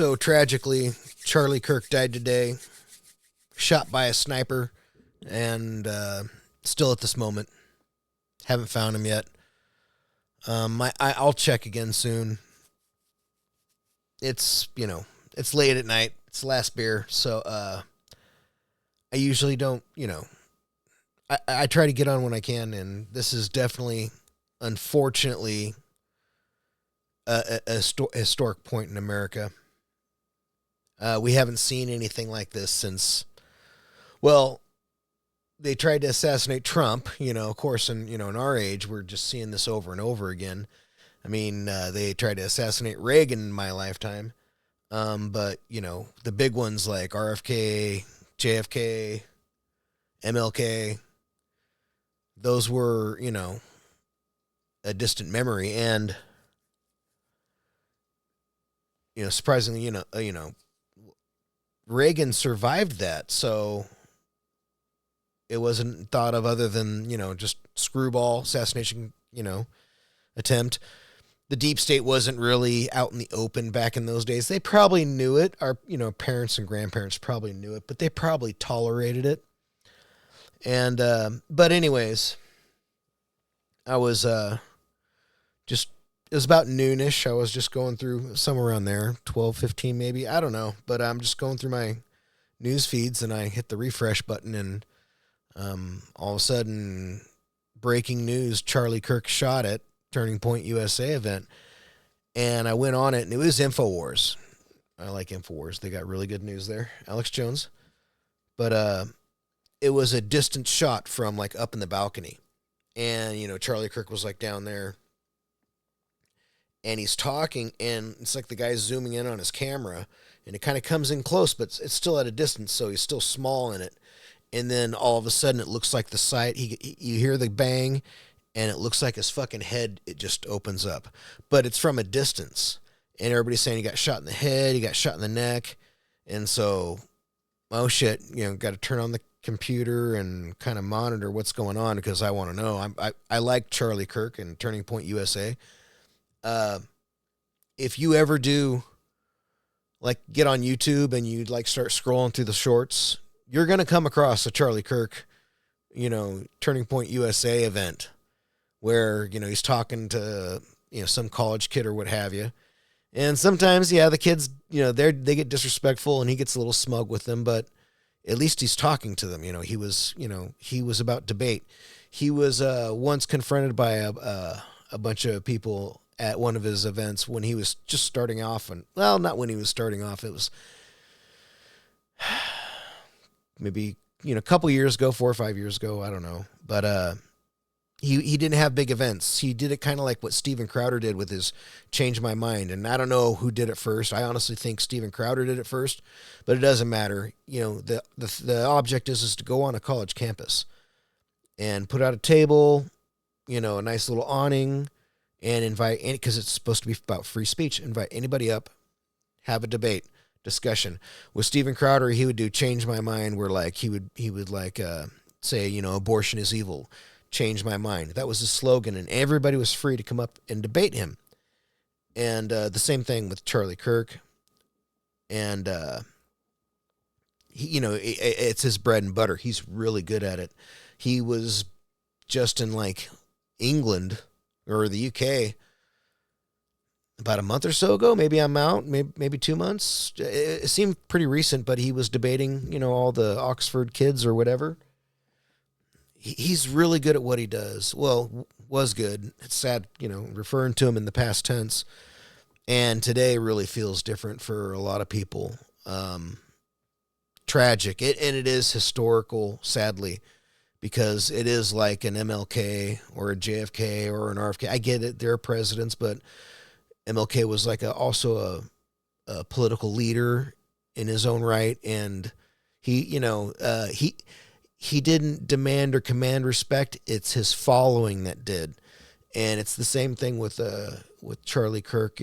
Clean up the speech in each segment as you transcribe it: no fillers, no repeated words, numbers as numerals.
So tragically, Charlie Kirk died today, shot by a sniper, and still at this moment, haven't found him yet. I'll check again soon. It's it's late at night. It's the last beer, so I usually don't I try to get on when I can, and this is definitely, unfortunately, a historic point in America. We haven't seen anything like this since, well, they tried to assassinate Trump. Of course, in our age, we're just seeing this over and over again. I mean, they tried to assassinate Reagan in my lifetime, but the big ones like RFK, JFK, MLK, those were a distant memory, and surprisingly, Reagan survived that, so it wasn't thought of other than just screwball assassination attempt. The deep state wasn't really out in the open back in those days. They probably knew it. Our parents and grandparents probably knew it, but they probably tolerated it. And but anyways, I was just, it was about noonish. I was just going through somewhere around there, 12:15 maybe. I don't know, but I'm just going through my news feeds, and I hit the refresh button, and all of a sudden, breaking news: Charlie Kirk shot at Turning Point USA event. And I went on it, and it was InfoWars. I like InfoWars. They got really good news there. Alex Jones. But it was a distant shot from like up in the balcony. And, Charlie Kirk was like down there. And he's talking, and it's like the guy's zooming in on his camera. And it kind of comes in close, but it's still at a distance, so he's still small in it. And then all of a sudden, it looks like the sight. You hear the bang, and it looks like his fucking head, it just opens up. But it's from a distance. And everybody's saying he got shot in the head, he got shot in the neck. And so, oh shit, got to turn on the computer and kind of monitor what's going on, because I want to know. I like Charlie Kirk and Turning Point USA. If you ever do, like, get on YouTube and you like start scrolling through the shorts, you're going to come across a Charlie Kirk, Turning Point USA event where, he's talking to, some college kid or what have you. And sometimes, the kids, they get disrespectful, and he gets a little smug with them, but at least he's talking to them. He was about debate. He was once confronted by a bunch of people at one of his events when he was just starting off. And, well, not when he was starting off. It was maybe, a couple years ago, 4 or 5 years ago. I don't know. But he didn't have big events. He did it kind of like what Steven Crowder did with his Change My Mind. And I don't know who did it first. I honestly think Steven Crowder did it first, but it doesn't matter. The object is to go on a college campus and put out a table, a nice little awning, and invite any, because it's supposed to be about free speech, invite anybody up, have a debate, discussion. With Steven Crowder, he would do Change My Mind, where like he would say, abortion is evil. Change my mind. That was his slogan, and everybody was free to come up and debate him. And the same thing with Charlie Kirk. And it's his bread and butter. He's really good at it. He was just in like England or the UK about a month or so ago. Maybe I'm out. Maybe 2 months. It seemed pretty recent, but he was debating, all the Oxford kids or whatever. He's really good at what he does. Well, was good. It's sad, referring to him in the past tense. And today really feels different for a lot of people. Tragic. And it is historical, sadly, because it is like an MLK or a JFK or an RFK. I get it. They're presidents, but MLK was like also a political leader in his own right. And he didn't demand or command respect. It's his following that did. And it's the same thing with Charlie Kirk.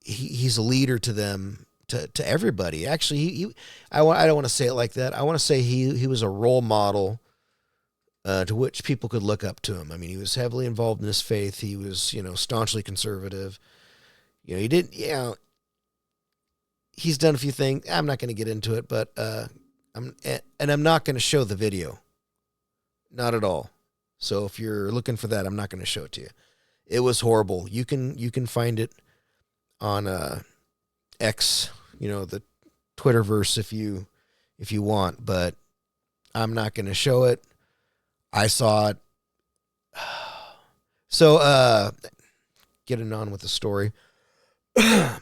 He's a leader to them, to everybody. Actually, I don't want to say it like that. I want to say he was a role model to which people could look up to him. I mean, he was heavily involved in his faith. He was, staunchly conservative. He didn't, he's done a few things. I'm not going to get into it, but I'm not going to show the video. Not at all. So if you're looking for that, I'm not going to show it to you. It was horrible. You can find it on X, the Twitterverse if you want, but I'm not going to show it. I saw it. So getting on with the story. So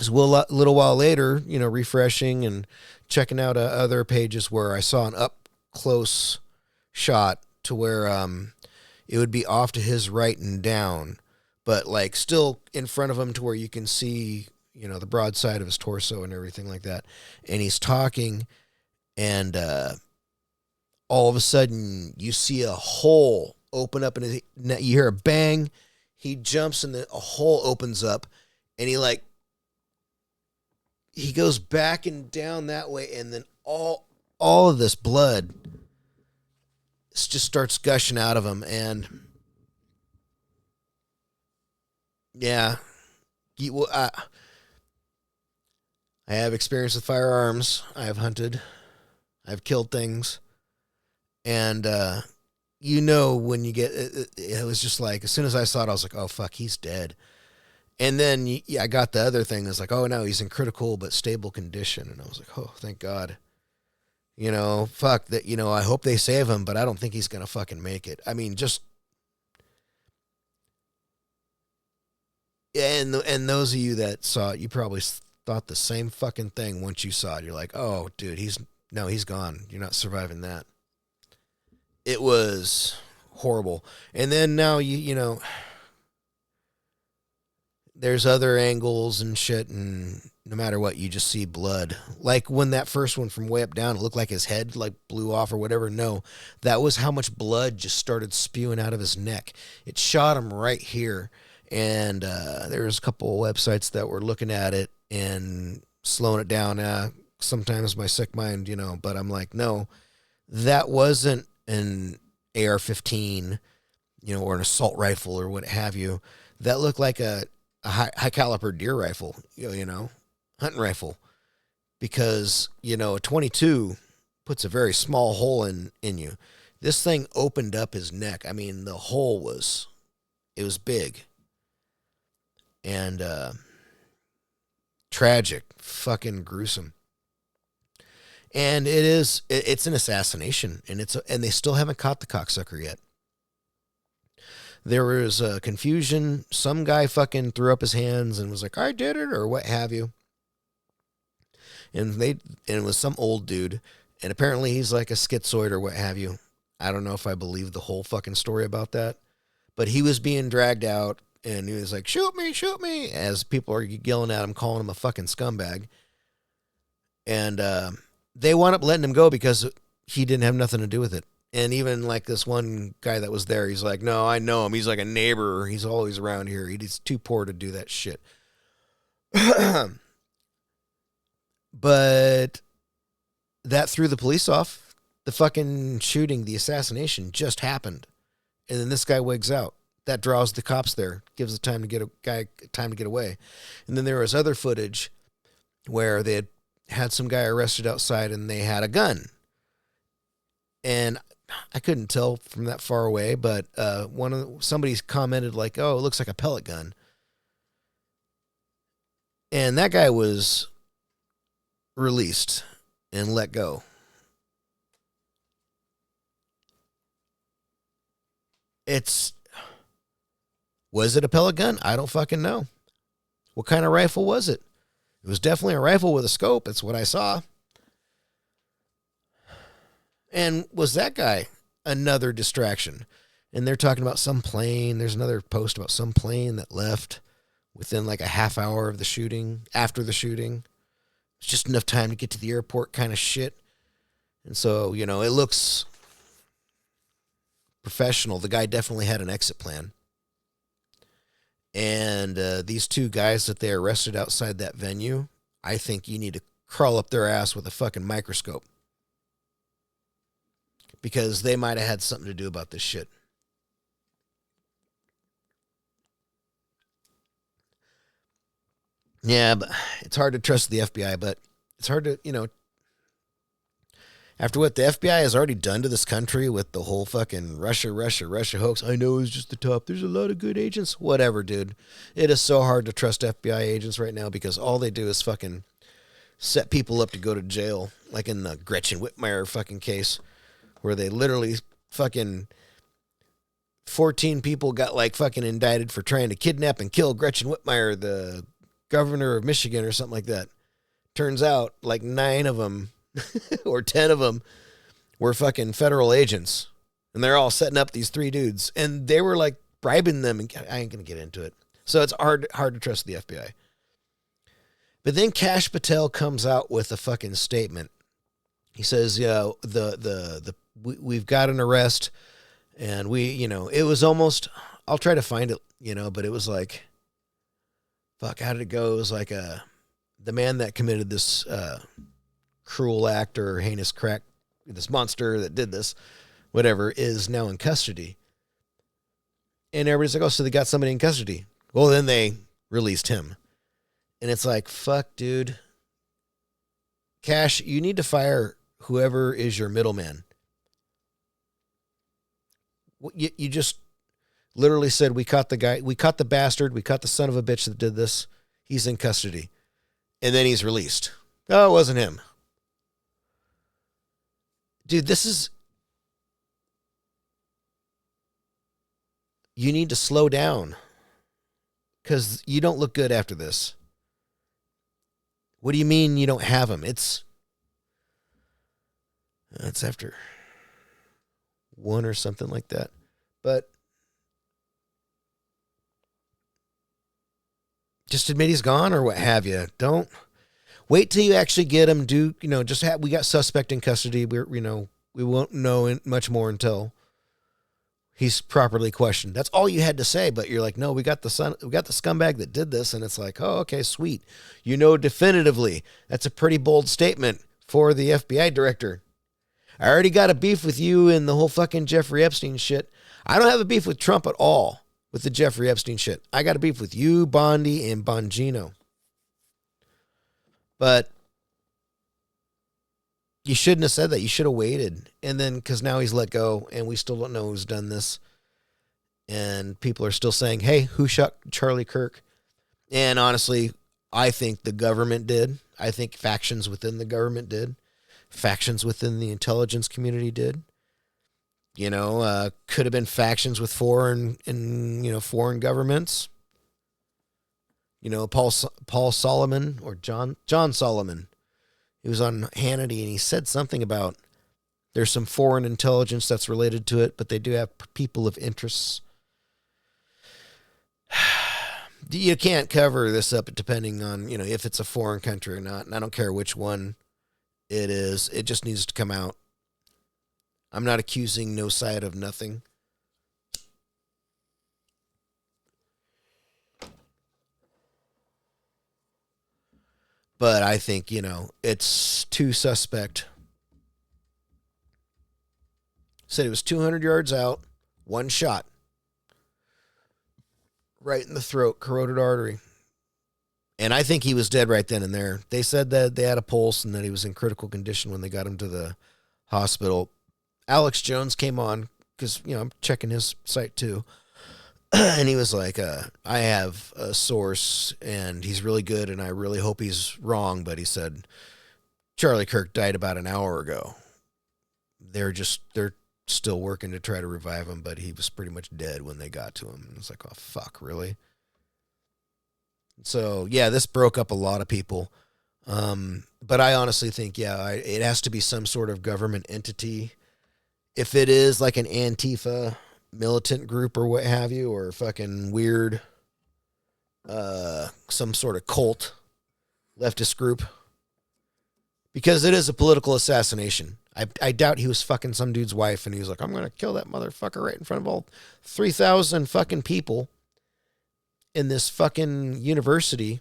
a little while later, refreshing and checking out other pages where I saw an up close shot to where it would be off to his right and down, but like still in front of him to where you can see, the broad side of his torso and everything like that. And he's talking, and all of a sudden you see a hole open up, and you hear a bang. He jumps, and a hole opens up, and he goes back and down that way, and then all of this blood just starts gushing out of him. And yeah, I have experience with firearms. I have hunted. I've killed things. And when you get it was just like, as soon as I saw it, I was like, oh fuck, he's dead. And then I got the other thing. It's like, oh no, he's in critical but stable condition. And I was like, oh, thank God. Fuck that. I hope they save him, but I don't think he's gonna fucking make it. I mean, just and those of you that saw it, you probably thought the same fucking thing once you saw it. You're like, oh, dude, he's gone. You're not surviving that. It was horrible. And then now there's other angles and shit, and no matter what, you just see blood. Like when that first one from way up down, it looked like his head like blew off or whatever. No, that was how much blood just started spewing out of his neck. It shot him right here. And there was a couple of websites that were looking at it and slowing it down. Sometimes my sick mind, but I'm like, no, that wasn't an AR-15, or an assault rifle or what have you. That looked like a high caliber deer rifle, hunting rifle, because, a 22 puts a very small hole in you. This thing opened up his neck. I mean, the hole was big. And tragic, fucking gruesome. And it's an assassination, and they still haven't caught the cocksucker yet. There was confusion. Some guy fucking threw up his hands and was like, I did it, or what have you. And it was some old dude, and apparently he's like a schizoid or what have you. I don't know if I believe the whole fucking story about that, but he was being dragged out, and he was like, shoot me, as people are yelling at him, calling him a fucking scumbag. And they wound up letting him go because he didn't have nothing to do with it. And even like this one guy that was there, he's like, no, I know him. He's like a neighbor. He's always around here. He's too poor to do that shit. But that threw the police off. The fucking shooting, the assassination just happened. And then this guy wigs out. That draws the cops there, gives the time to get away. And then there was other footage where they had some guy arrested outside, and they had a gun. And I couldn't tell from that far away, but somebody's commented like, "Oh, it looks like a pellet gun." And that guy was released and let go. Was it a pellet gun? I don't fucking know. What kind of rifle was it? It was definitely a rifle with a scope. That's what I saw. And was that guy another distraction? And they're talking about some plane. There's another post about some plane that left within like a half hour of the shooting, after the shooting. It's just enough time to get to the airport kind of shit. And so, it looks professional. The guy definitely had an exit plan. And these two guys that they arrested outside that venue, I think you need to crawl up their ass with a fucking microscope. Because they might have had something to do about this shit. Yeah, but it's hard to trust the FBI, but it's hard to, after what the FBI has already done to this country with the whole fucking Russia hoax. I know it's just the top. There's a lot of good agents. Whatever, dude. It is so hard to trust FBI agents right now because all they do is fucking set people up to go to jail, like in the Gretchen Whitmire fucking case, where they literally fucking 14 people got like fucking indicted for trying to kidnap and kill Gretchen Whitmire, the governor of Michigan or something like that. Turns out like 9 of them or 10 of them were fucking federal agents, and they're all setting up these 3 dudes, and they were like bribing them. And I ain't gonna get into it. So it's hard to trust the FBI. But then Kash Patel comes out with a fucking statement. He says, "Yeah, we've got an arrest, and it was almost. I'll try to find it, but it was like, fuck, how did it go? It was like the man that committed this cruel act or heinous crack, this monster that did this, whatever, is now in custody." And everybody's like, "Oh, so they got somebody in custody." Well, then they released him. And it's like, fuck, dude. Kash, you need to fire whoever is your middleman. You just literally said, we caught the guy, we caught the bastard, we caught the son of a bitch that did this. He's in custody. And then he's released. Oh, it wasn't him. Dude, you need to slow down. Because you don't look good after this. What do you mean you don't have him? It's after 1 or something like that. But just admit he's gone or what have you. Don't wait till you actually get him. We got suspect in custody. We won't know much more until he's properly questioned. That's all you had to say, but you're like, no, we got the scumbag that did this, and it's like, oh, okay, sweet. Definitively. That's a pretty bold statement for the FBI director. I already got a beef with you and the whole fucking Jeffrey Epstein shit. I don't have a beef with Trump at all with the Jeffrey Epstein shit. I got a beef with you, Bondi, and Bongino. But you shouldn't have said that. You should have waited. And then, because now he's let go, and we still don't know who's done this. And people are still saying, hey, who shot Charlie Kirk? And honestly, I think the government did. I think factions within the government did. Factions within the intelligence community did. Could have been factions with foreign governments. Paul Solomon or John Solomon. He was on Hannity, and he said something about there's some foreign intelligence that's related to it, but they do have people of interests. You can't cover this up depending on, if it's a foreign country or not, and I don't care which one it is. It just needs to come out. I'm not accusing no side of nothing. But I think, it's too suspect. Said it was 200 yards out, 1 shot. Right in the throat, carotid artery. And I think he was dead right then and there. They said that they had a pulse and that he was in critical condition when they got him to the hospital. Alex Jones came on because, I'm checking his site too. And he was like, I have a source, and he's really good, and I really hope he's wrong, but he said, Charlie Kirk died about an hour ago. They're still working to try to revive him, but he was pretty much dead when they got to him. It's like, oh, fuck, really? So, yeah, this broke up a lot of people. But I honestly think, it has to be some sort of government entity. If it is like an Antifa militant group or what have you, or fucking weird, some sort of cult leftist group, because it is a political assassination. I doubt he was fucking some dude's wife and he was like, I'm going to kill that motherfucker right in front of all 3,000 fucking people in this fucking university.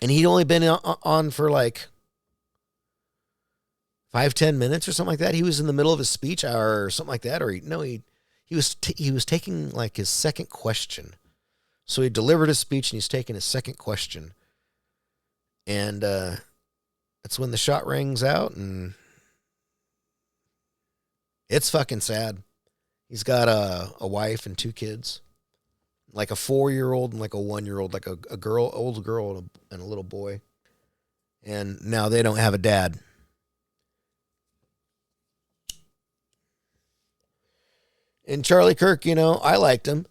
And he'd only been on for like 5-10 minutes or something like that. He was in the middle of his speech or something like that. Or he was taking like his second question So he delivered his speech, and he's taking his second question. And that's when the shot rings out, and it's fucking sad. He's got a wife and 2 kids, like a 4-year-old and like a 1-year-old, like a girl, old girl and a little boy. And now they don't have a dad. And Charlie Kirk, I liked him.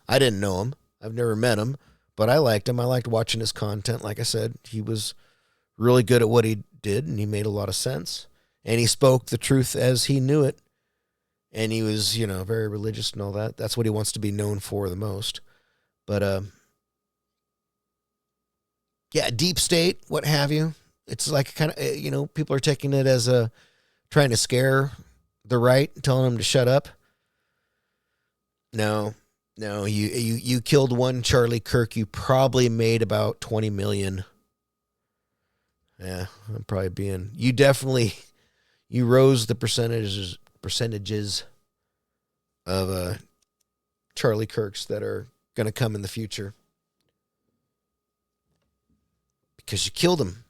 I didn't know him. I've never met him, but I liked him. I liked watching his content. Like I said, he was really good at what he did, and he made a lot of sense. And he spoke the truth as he knew it. And he was, very religious and all that. That's what he wants to be known for the most. But, yeah, deep state, what have you. It's like kind of, people are taking it as trying to scare the right, telling them to shut up. No, you killed one Charlie Kirk. You probably made about 20 million. Yeah, I'm probably being. You rose the percentages of Charlie Kirks that are going to come in the future because you killed him.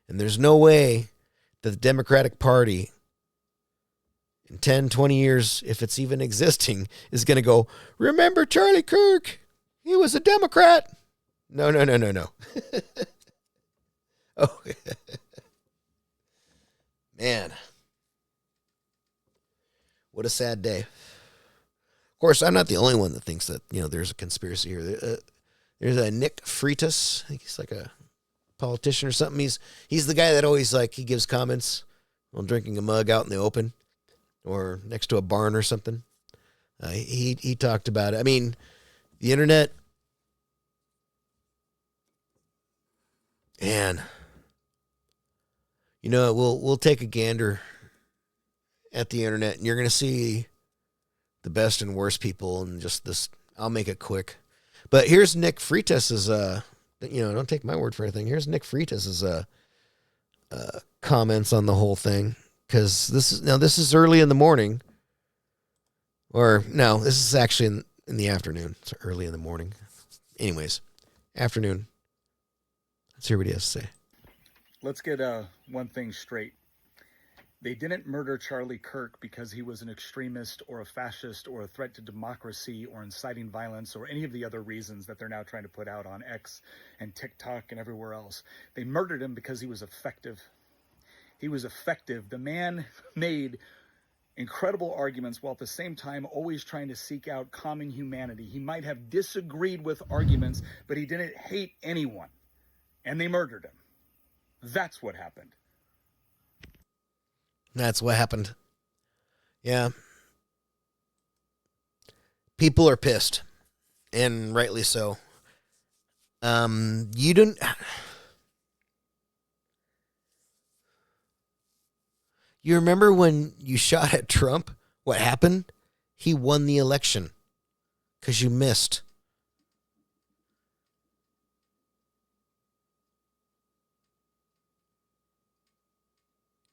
And there's no way that the Democratic Party in 10, 20 years, if it's even existing, is going to go, remember Charlie Kirk? He was a Democrat. No. Oh, man. What a sad day. Of course, I'm not the only one that thinks that, there's a conspiracy here. There's a Nick Freitas. I think he's like a politician or something. He's the guy that always, he gives comments while drinking a mug out in the open or next to a barn or something. He talked about it. I mean, the internet, and we'll take a gander at the internet, and you're going to see the best and worst people, and just this. I'll make it quick, but here's Nick Freitas's. Don't take my word for anything. Here's Nick Freitas's comments on the whole thing, because this is early in the morning, or no, this is actually in the afternoon. It's early in the morning. Anyways, afternoon. Let's hear what he has to say. Let's get one thing straight. They didn't murder Charlie Kirk because he was an extremist or a fascist or a threat to democracy or inciting violence or any of the other reasons that they're now trying to put out on X and TikTok and everywhere else. They murdered him because he was effective. He was effective. The man made incredible arguments while at the same time always trying to seek out common humanity. He might have disagreed with arguments, but he didn't hate anyone. And they murdered him. That's what happened. That's what happened. Yeah. People are pissed, and rightly so. You don't. You remember when you shot at Trump? What happened? He won the election because you missed.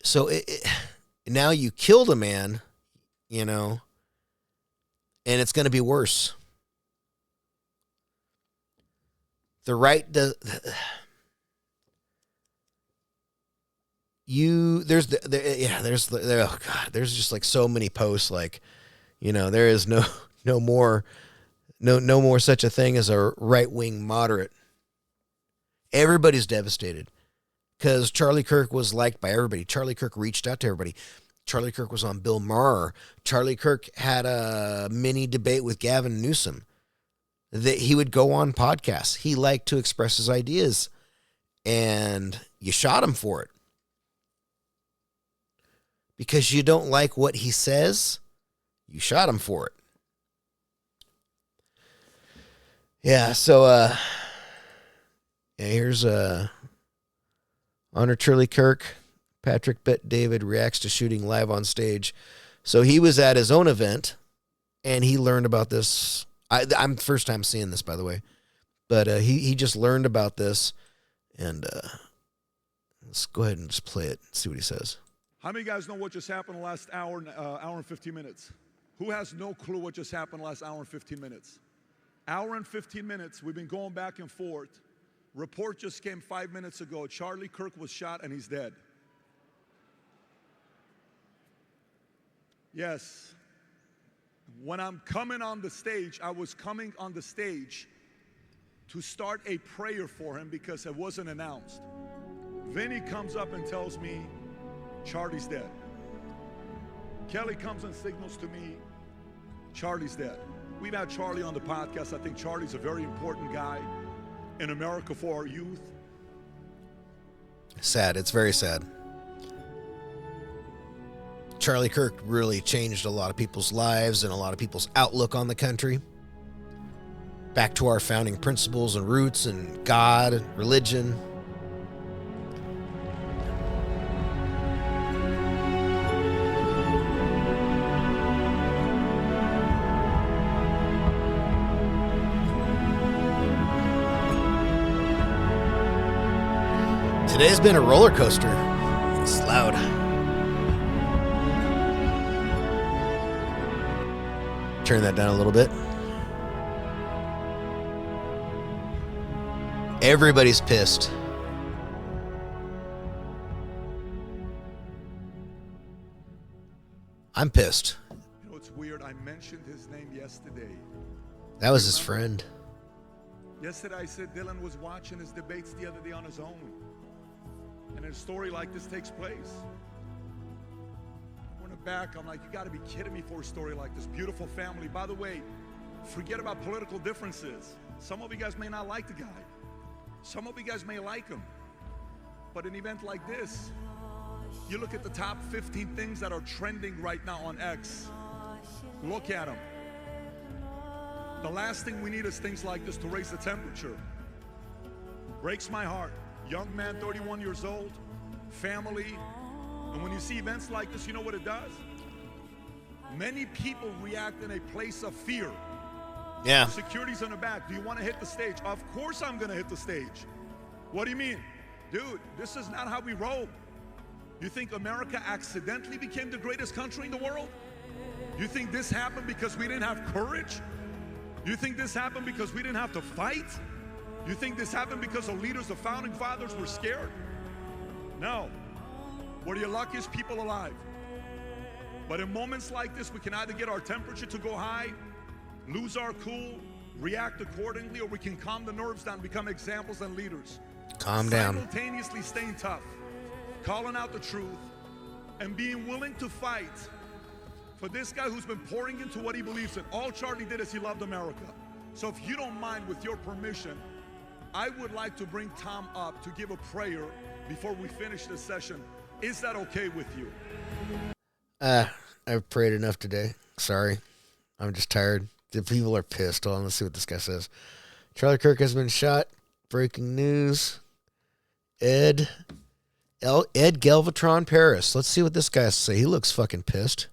So now you killed a man, and it's going to be worse. The right does. There's just like so many posts, there is no more such a thing as a right-wing moderate. Everybody's devastated because Charlie Kirk was liked by everybody. Charlie Kirk reached out to everybody. Charlie Kirk was on Bill Maher. Charlie Kirk had a mini debate with Gavin Newsom. That he would go on podcasts. He liked to express his ideas, and you shot him for it. Because you don't like what he says, you shot him for it. Yeah, so here's Honor Charlie Kirk. Patrick Bet David reacts to shooting live on stage. So he was at his own event, and he learned about this. I'm first time seeing this, by the way. But he just learned about this, and let's go ahead and just play it and see what he says. How many of you guys know what just happened the last hour and 15 minutes? Who has no clue what just happened the last hour and 15 minutes? Hour and 15 minutes, we've been going back and forth. Report just came 5 minutes ago. Charlie Kirk was shot and he's dead. Yes. When I'm coming on the stage, I was coming on the stage to start a prayer for him because it wasn't announced. Vinny comes up and tells me, Charlie's dead. Kelly comes and signals to me, Charlie's dead. We've had Charlie on the podcast. I think Charlie's a very important guy in America for our youth. Sad. It's very sad. Charlie Kirk really changed a lot of people's lives and a lot of people's outlook on the country. Back to our founding principles and roots and God and religion. Today's been a roller coaster. It's loud. Turn that down a little bit. Everybody's pissed. I'm pissed. You know, it's weird. I mentioned his name yesterday. That was his friend. Yesterday I said Dylan was watching his debates the other day on his own. And a story like this takes place. When I'm back, I'm like, you gotta be kidding me for a story like this. Beautiful family. By the way, forget about political differences. Some of you guys may not like the guy. Some of you guys may like him. But an event like this, you look at the top 15 things that are trending right now on X. Look at them. The last thing we need is things like this to raise the temperature. Breaks my heart. Young man, 31 years old, family. And when you see events like this, you know what it does? Many people react in a place of fear. Yeah. Security's on the back. Do you want to hit the stage? Of course I'm going to hit the stage. What do you mean? Dude, this is not how we roll. You think America accidentally became the greatest country in the world? You think this happened because we didn't have courage? You think this happened because we didn't have to fight? You think this happened because the leaders, the founding fathers were scared? No. We're the luckiest people alive. But in moments like this, we can either get our temperature to go high, lose our cool, react accordingly, or we can calm the nerves down, become examples and leaders. Calm down. Simultaneously staying tough, calling out the truth, and being willing to fight for this guy who's been pouring into what he believes in. All Charlie did is he loved America. So if you don't mind, with your permission, I would like to bring Tom up to give a prayer before we finish this session. Is that okay with you? I've prayed enough today. Sorry. I'm just tired. The people are pissed. Hold on, let's see what this guy says. Charlie Kirk has been shot. Breaking news. Ed Galvatron Paris. Let's see what this guy has to say. He looks fucking pissed.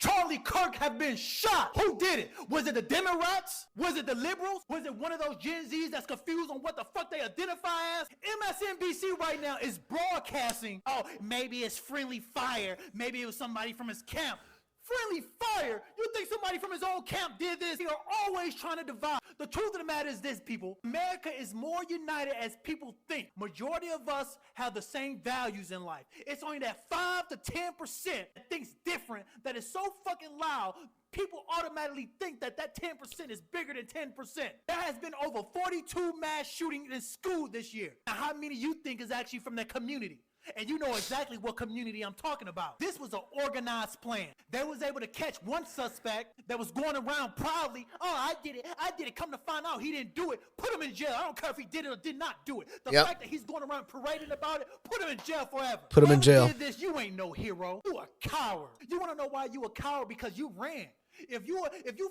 Charlie Kirk have been shot. Who did it? Was it the Democrats? Was it the liberals? Was it one of those Gen Zs that's confused on what the fuck they identify as? MSNBC right now is broadcasting, oh, maybe it's friendly fire. Maybe it was somebody from his camp. Friendly fire? You think somebody from his own camp did this? They are always trying to divide. The truth of the matter is this, people. America is more united as people think. Majority of us have the same values in life. It's only that 5 to 10% that thinks different, that is so fucking loud, people automatically think that that 10% is bigger than 10%. There has been over 42 mass shootings in school this year. Now, how many you think is actually from that community? And you know exactly what community I'm talking about. This was an organized plan. They was able to catch one suspect that was going around proudly. Oh, I did it. Come to find out he didn't do it. Put him in jail. I don't care if he did it or did not do it. The fact that he's going around parading about it, put him in jail forever. Put him in jail. Did this, you ain't no hero. You a coward. You want to know why you a coward? Because you ran. If you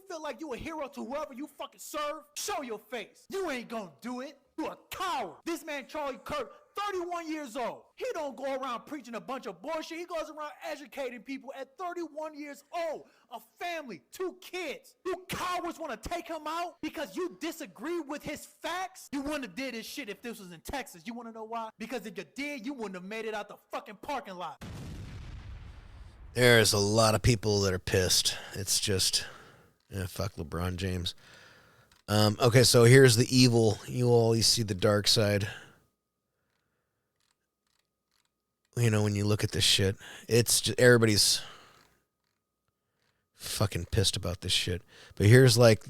feel like you a hero to whoever you fucking serve, show your face. You ain't gonna do it. You a coward. This man Charlie Kirk, 31 years old. He don't go around preaching a bunch of bullshit. He goes around educating people at 31 years old. A family, 2 kids. You cowards want to take him out because you disagree with his facts? You wouldn't have did this shit if this was in Texas. You want to know why? Because if you did, you wouldn't have made it out the fucking parking lot. There's a lot of people that are pissed. It's just, fuck LeBron James. Okay, so here's the evil. You always see the dark side. You know, when you look at this shit, it's just everybody's fucking pissed about this shit. But here's like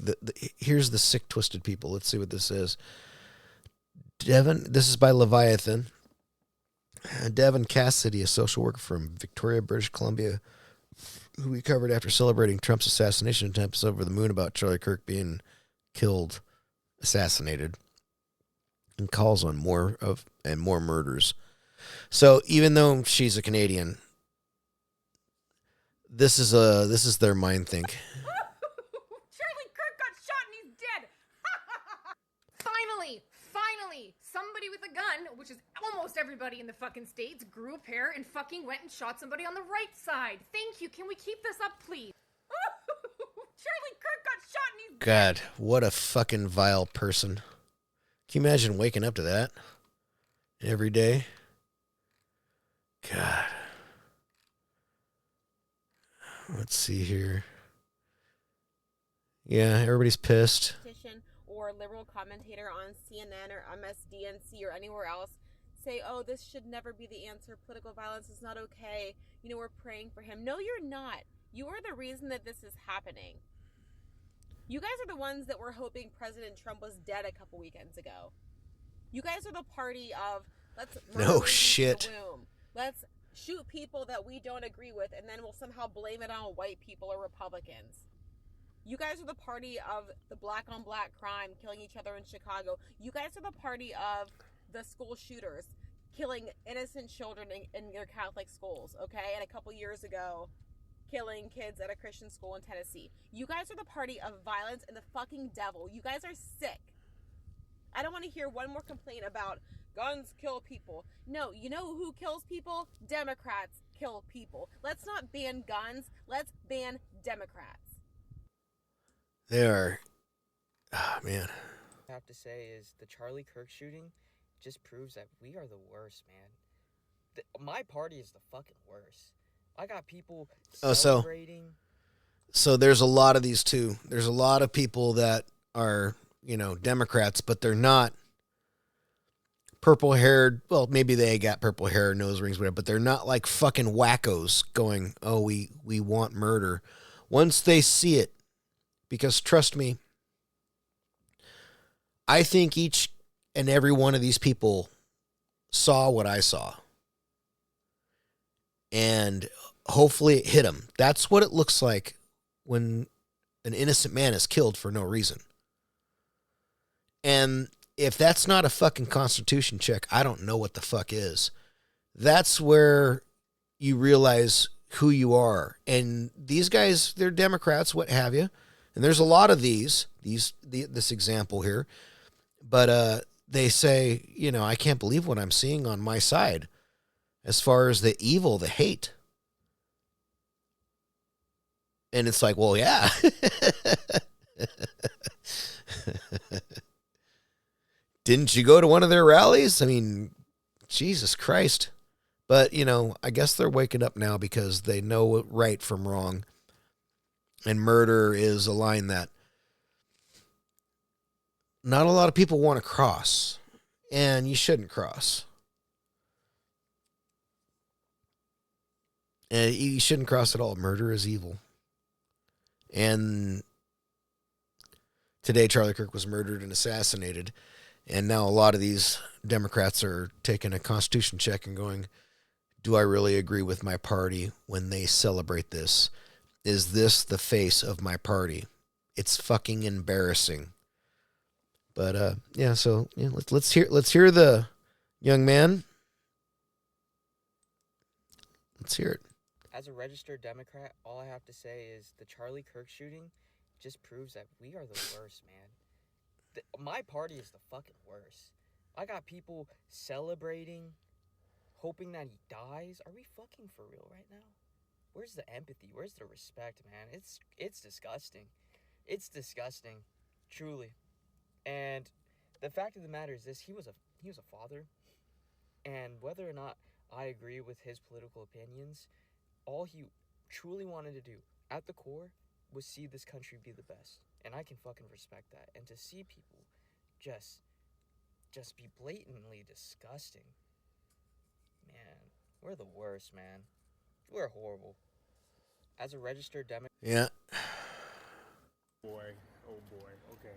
here's the sick, twisted people. Let's see what this is. Devin, this is by Leviathan. Devin Cassidy, a social worker from Victoria, British Columbia, who we covered after celebrating Trump's assassination attempts over the moon about Charlie Kirk being killed, assassinated, and calls on more murders. So even though she's a Canadian, this is their mind think. Charlie Kirk got shot and he's dead. Finally, somebody with a gun, which is almost everybody in the fucking States, grew a pair and fucking went and shot somebody on the right side. Thank you. Can we keep this up, please? Charlie Kirk got shot and he's dead. God, what a fucking vile person. Can you imagine waking up to that every day? God. Let's see here. Yeah, everybody's pissed. Or liberal commentator on CNN or MSDNC or anywhere else say, oh, this should never be the answer. Political violence is not okay. You know, we're praying for him. No, you're not. You are the reason that this is happening. You guys are the ones that were hoping President Trump was dead a couple weekends ago. You guys are the party of, let's no shit. Let's shoot people that we don't agree with, and then we'll somehow blame it on white people or Republicans. You guys are the party of the black on black crime, killing each other in Chicago. You guys are the party of the school shooters, killing innocent children in your Catholic schools, okay? And a couple years ago, killing kids at a Christian school in Tennessee. You guys are the party of violence and the fucking devil. You guys are sick. I don't want to hear one more complaint about guns kill people. No, you know who kills people? Democrats kill people. Let's not ban guns. Let's ban Democrats. They are, man. I have to say is the Charlie Kirk shooting just proves that we are the worst, man. My party is the fucking worst. I got people celebrating. So there's a lot of these too. There's a lot of people that are, you know, Democrats, but they're not purple-haired. Well, maybe they got purple hair, nose rings, whatever, but they're not like fucking wackos going, oh, we want murder. Once they see it, because trust me, I think each and every one of these people saw what I saw. And hopefully it hit them. That's what it looks like when an innocent man is killed for no reason. And if that's not a fucking Constitution check, I don't know what the fuck is. That's where you realize who you are. And these guys, they're Democrats, what have you. And there's a lot of this example here, but they say, you know, I can't believe what I'm seeing on my side as far as the evil, the hate. And it's like, well, yeah. Didn't you go to one of their rallies? I mean, Jesus Christ. But, you know, I guess they're waking up now because they know right from wrong. And murder is a line that not a lot of people want to cross. And you shouldn't cross. And you shouldn't cross at all. Murder is evil. And today Charlie Kirk was murdered and assassinated. And now a lot of these Democrats are taking a Constitution check and going, do I really agree with my party when they celebrate this? Is this the face of my party? It's fucking embarrassing. But yeah, so yeah, let's hear the young man. Let's hear it. As a registered Democrat, all I have to say is the Charlie Kirk shooting just proves that we are the worst, man. My party is the fucking worst. I got people celebrating, hoping that he dies. Are we fucking for real right now? Where's the empathy? Where's the respect, man? It's disgusting. It's disgusting, truly. And the fact of the matter is this: he was a father, and whether or not I agree with his political opinions, all he truly wanted to do at the core was see this country be the best. And I can fucking respect that. And to see people just be blatantly disgusting. Man, we're the worst, man. We're horrible. As a registered Democrat. Yeah. Boy, oh boy. Okay.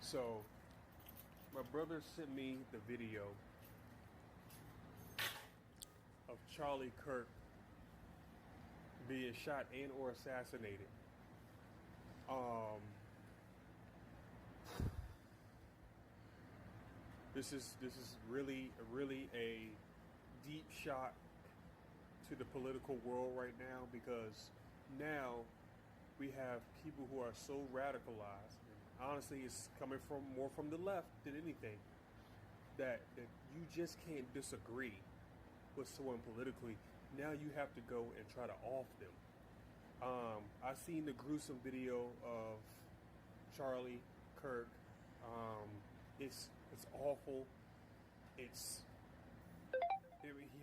So my brother sent me the video of Charlie Kirk being shot and or assassinated. This is really a deep shot to the political world right now, because now we have people who are so radicalized. And honestly, it's coming from more from the left than anything, that you just can't disagree with someone politically. Now you have to go and try to off them. I seen the gruesome video of Charlie Kirk. It's awful. He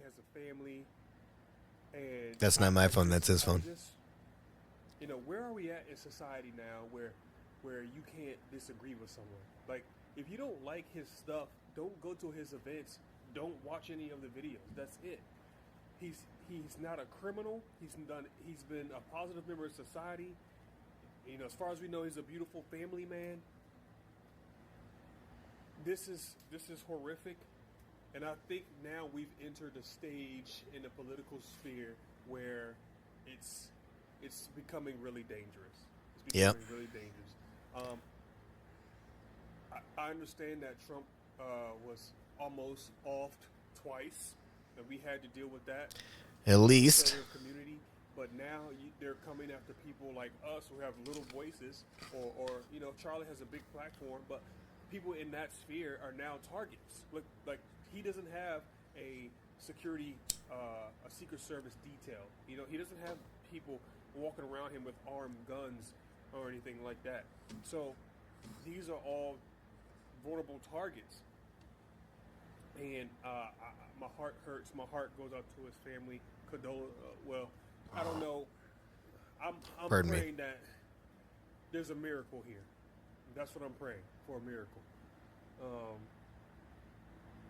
has a family, and That's not my phone. That's his phone. Where are we at in society now, where you can't disagree with someone? Like, if you don't like his stuff, don't go to his events. Don't watch any of the videos. That's it. He's not a criminal. He's been a positive member of society. As far as we know, he's a beautiful family man. This is horrific, and I think now we've entered a stage in the political sphere where it's becoming really dangerous. It's becoming really dangerous. I understand that Trump was almost offed twice, and we had to deal with that. At least. Community, but now they're coming after people like us who have little voices, or Charlie has a big platform, but people in that sphere are now targets. Like he doesn't have a security, a Secret Service detail. He doesn't have people walking around him with armed guns or anything like that. So these are all vulnerable targets. And my heart hurts. My heart goes out to his family. I don't know. I'm praying that there's a miracle here. That's what I'm praying for, a miracle.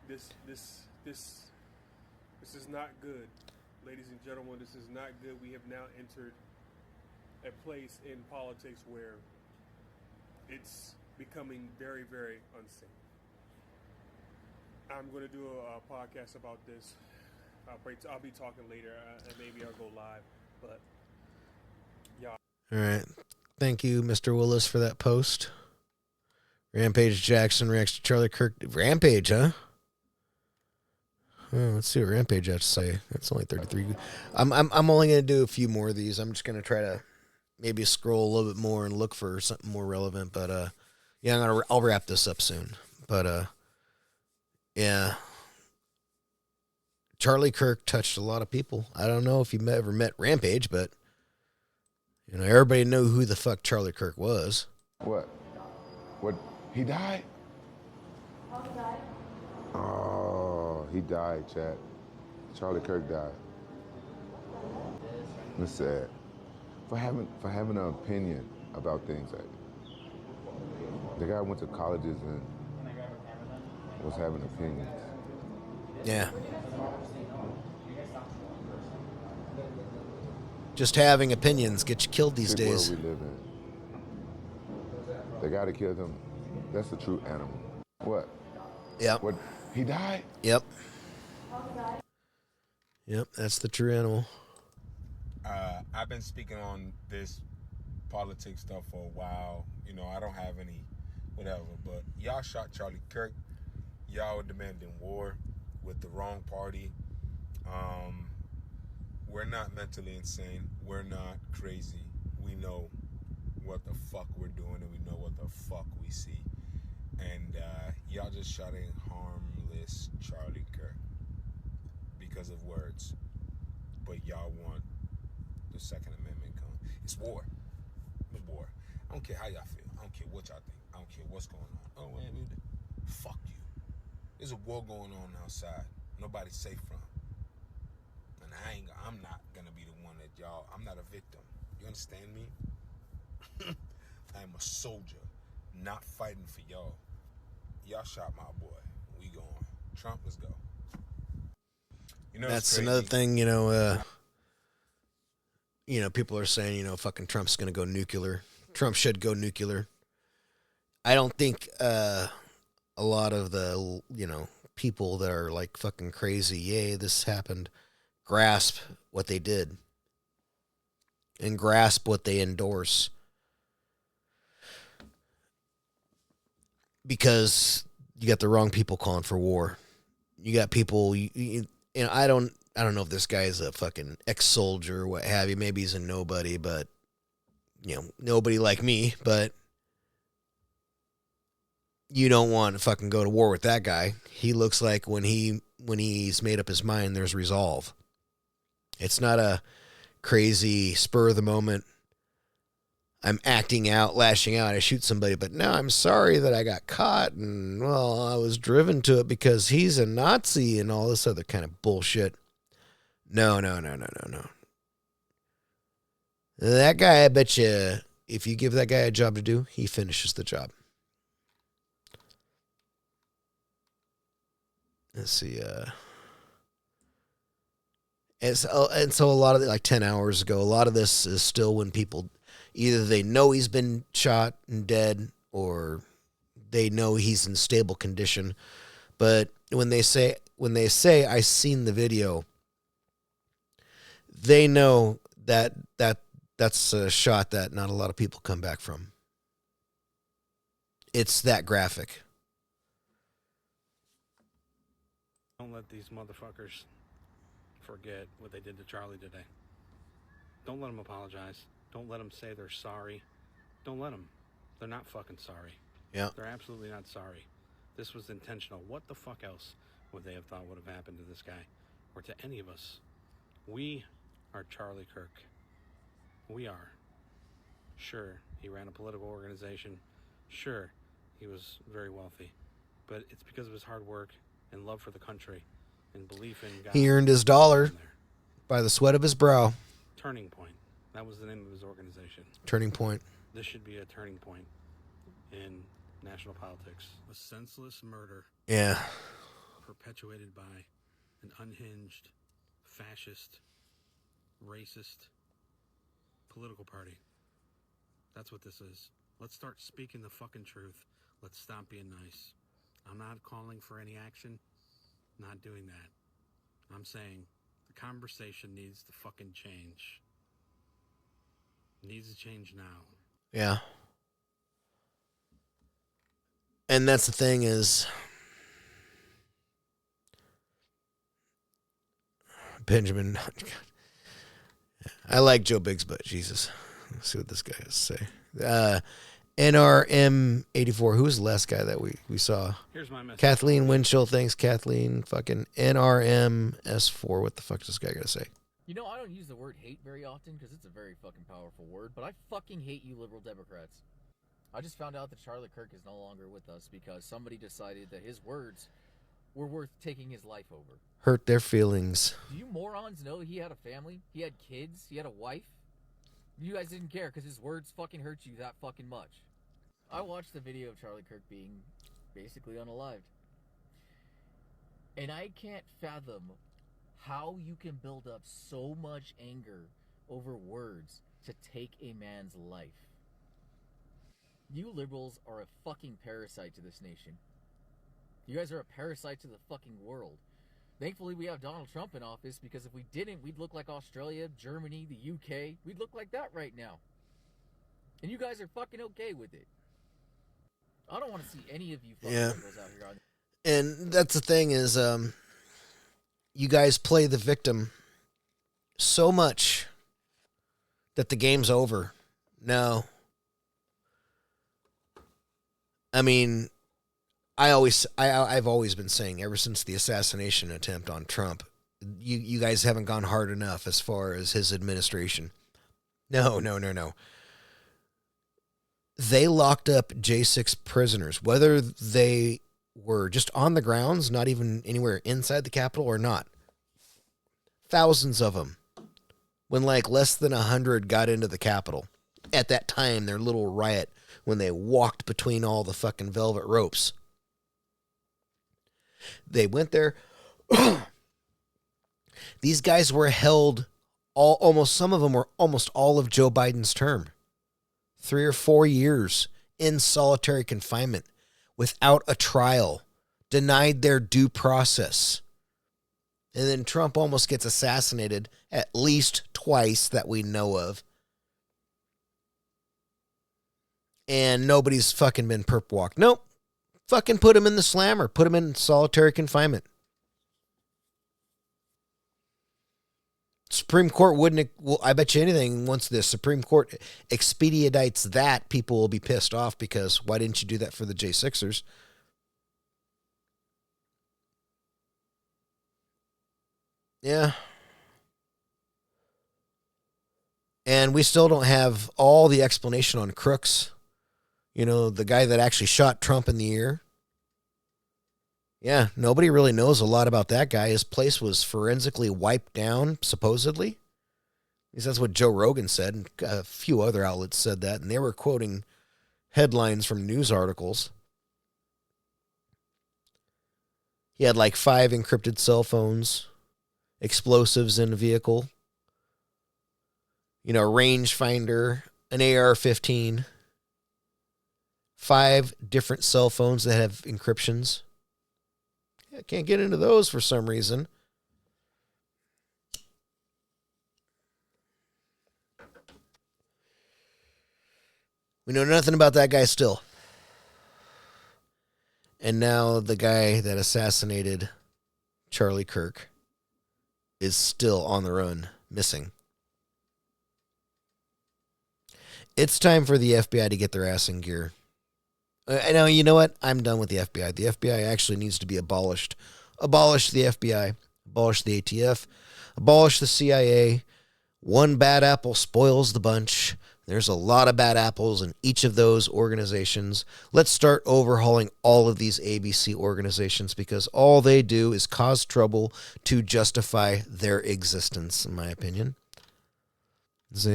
This is not good, ladies and gentlemen. This is not good. We have now entered a place in politics where it's becoming very, very unsafe. I'm going to do a podcast about this. I'll be talking later, and maybe I'll go live. But yeah. All right. Thank you, Mr. Willis, for that post. Rampage Jackson reacts to Charlie Kirk. Rampage, huh? Oh, let's see what Rampage has to say. That's only 33. I'm only going to do a few more of these. I'm just going to try to maybe scroll a little bit more and look for something more relevant. But yeah, I'll wrap this up soon. But yeah, Charlie Kirk touched a lot of people. I don't know if you ever met Rampage, but everybody knew who the fuck Charlie Kirk was. What? He died? Oh, he died, Chad. Charlie Kirk died. It's sad. For having an opinion about things. The guy went to colleges and was having opinions. Yeah. Just having opinions gets you killed these days. The world we live in. They gotta kill them. That's the true animal. What? Yep. What? He died? Yep. Yep, that's the true animal. I've been speaking on this politics stuff for a while. I don't have any whatever, but y'all shot Charlie Kirk. Y'all were demanding war with the wrong party. We're not mentally insane. We're not crazy. We know what the fuck we're doing, and we know what the fuck we see. And y'all just shot a harmless Charlie Kirk because of words. But y'all want the Second Amendment come. It's war. It's war. I don't care how y'all feel. I don't care what y'all think. I don't care what's going on. Oh, man, fuck you. There's a war going on outside. Nobody's safe from. And I'm not gonna be the one that I'm not a victim. You understand me? I am a soldier, not fighting for y'all. Y'all shot my boy. We going. Trump, let's go. You know, That's it's crazy. another thing, people are saying, fucking Trump's going to go nuclear. Trump should go nuclear. I don't think a lot of the, people that are like fucking crazy, yay, this happened, grasp what they did and grasp what they endorse. Because you got the wrong people calling for war. You got people, I don't know if this guy is a fucking ex-soldier or what have you. Maybe he's a nobody, but, nobody like me, but you don't want to fucking go to war with that guy. He looks like when he's made up his mind, there's resolve. It's not a crazy spur of the moment, I'm acting out, lashing out, I shoot somebody, but no, I'm sorry that I got caught, and, well, I was driven to it because he's a Nazi and all this other kind of bullshit. No. That guy, I bet you, if you give that guy a job to do, he finishes the job. Let's see, and so a lot of it, like 10 hours ago, a lot of this is still when people, either they know he's been shot and dead, or they know he's in stable condition. But when they say I seen the video, they know that's a shot that not a lot of people come back from. It's that graphic. Don't let these motherfuckers forget what they did to Charlie today. Don't let them apologize. Don't let them say they're sorry. Don't let them. They're not fucking sorry. Yeah. They're absolutely not sorry. This was intentional. What the fuck else would they have thought would have happened to this guy or to any of us? We are Charlie Kirk. We are. Sure, he ran a political organization. Sure, he was very wealthy. But it's because of his hard work and love for the country and belief in God. He earned his dollar by the sweat of his brow. Turning Point. That was the name of his organization. Turning Point. This should be a turning point in national politics. A senseless murder. Yeah. Perpetuated by an unhinged, fascist, racist political party. That's what this is. Let's start speaking the fucking truth. Let's stop being nice. I'm not calling for any action. Not doing that. I'm saying the conversation needs to fucking change. Needs to change now. Yeah. And that's the thing is, Benjamin, I like Joe Biggs, but Jesus, let's see what this guy has to say. NRM84, who was the last guy that we saw? Here's my message. Kathleen Winchell, thanks, Kathleen. Fucking NRMS4, what the fuck does this guy got to say? You know, I don't use the word hate very often because it's a very fucking powerful word, but I fucking hate you liberal Democrats. I just found out that Charlie Kirk is no longer with us because somebody decided that his words were worth taking his life over. Hurt their feelings. Do you morons know he had a family? He had kids? He had a wife? You guys didn't care because his words fucking hurt you that fucking much. I watched the video of Charlie Kirk being basically unalived. And I can't fathom how you can build up so much anger over words to take a man's life. You liberals are a fucking parasite to this nation. You guys are a parasite to the fucking world. Thankfully, we have Donald Trump in office because if we didn't, we'd look like Australia, Germany, the UK. We'd look like that right now. And you guys are fucking okay with it. I don't want to see any of you fucking liberals out here. And that's the thing is, you guys play the victim so much that the game's over. No. I mean, I've always been saying ever since the assassination attempt on Trump, you guys haven't gone hard enough as far as his administration. No. They locked up J6 prisoners, whether they were just on the grounds, not even anywhere inside the Capitol or not. Thousands of them. when like less than 100 got into the Capitol. At that time, their little riot when they walked between all the fucking velvet ropes. They went there. These guys were held some of them were almost all of Joe Biden's term. 3 or 4 years in solitary confinement without a trial, denied their due process. And then Trump almost gets assassinated at least twice that we know of. And nobody's fucking been perp walked. Nope. Fucking put him in the slammer. Put him in solitary confinement. Supreme Court wouldn't... Well, I bet you anything, once the Supreme Court expedites that, people will be pissed off because why didn't you do that for the J6ers? Yeah. And we still don't have all the explanation on Crooks. You know, the guy that actually shot Trump in the ear. Yeah, nobody really knows a lot about that guy. His place was forensically wiped down, supposedly. At least that's what Joe Rogan said, and a few other outlets said that, and they were quoting headlines from news articles. He had like 5 encrypted cell phones, explosives in a vehicle, you know, rangefinder, an AR-15, 5 different cell phones that have encryptions. I can't get into those for some reason. We know nothing about that guy still. And now the guy that assassinated Charlie Kirk is still on the run, missing. It's time for the FBI to get their ass in gear. I know, you know what? I'm done with the FBI. The FBI actually needs to be abolished. Abolish the FBI. Abolish the ATF. Abolish the CIA. One bad apple spoils the bunch. There's a lot of bad apples in each of those organizations. Let's start overhauling all of these ABC organizations because all they do is cause trouble to justify their existence, in my opinion. It's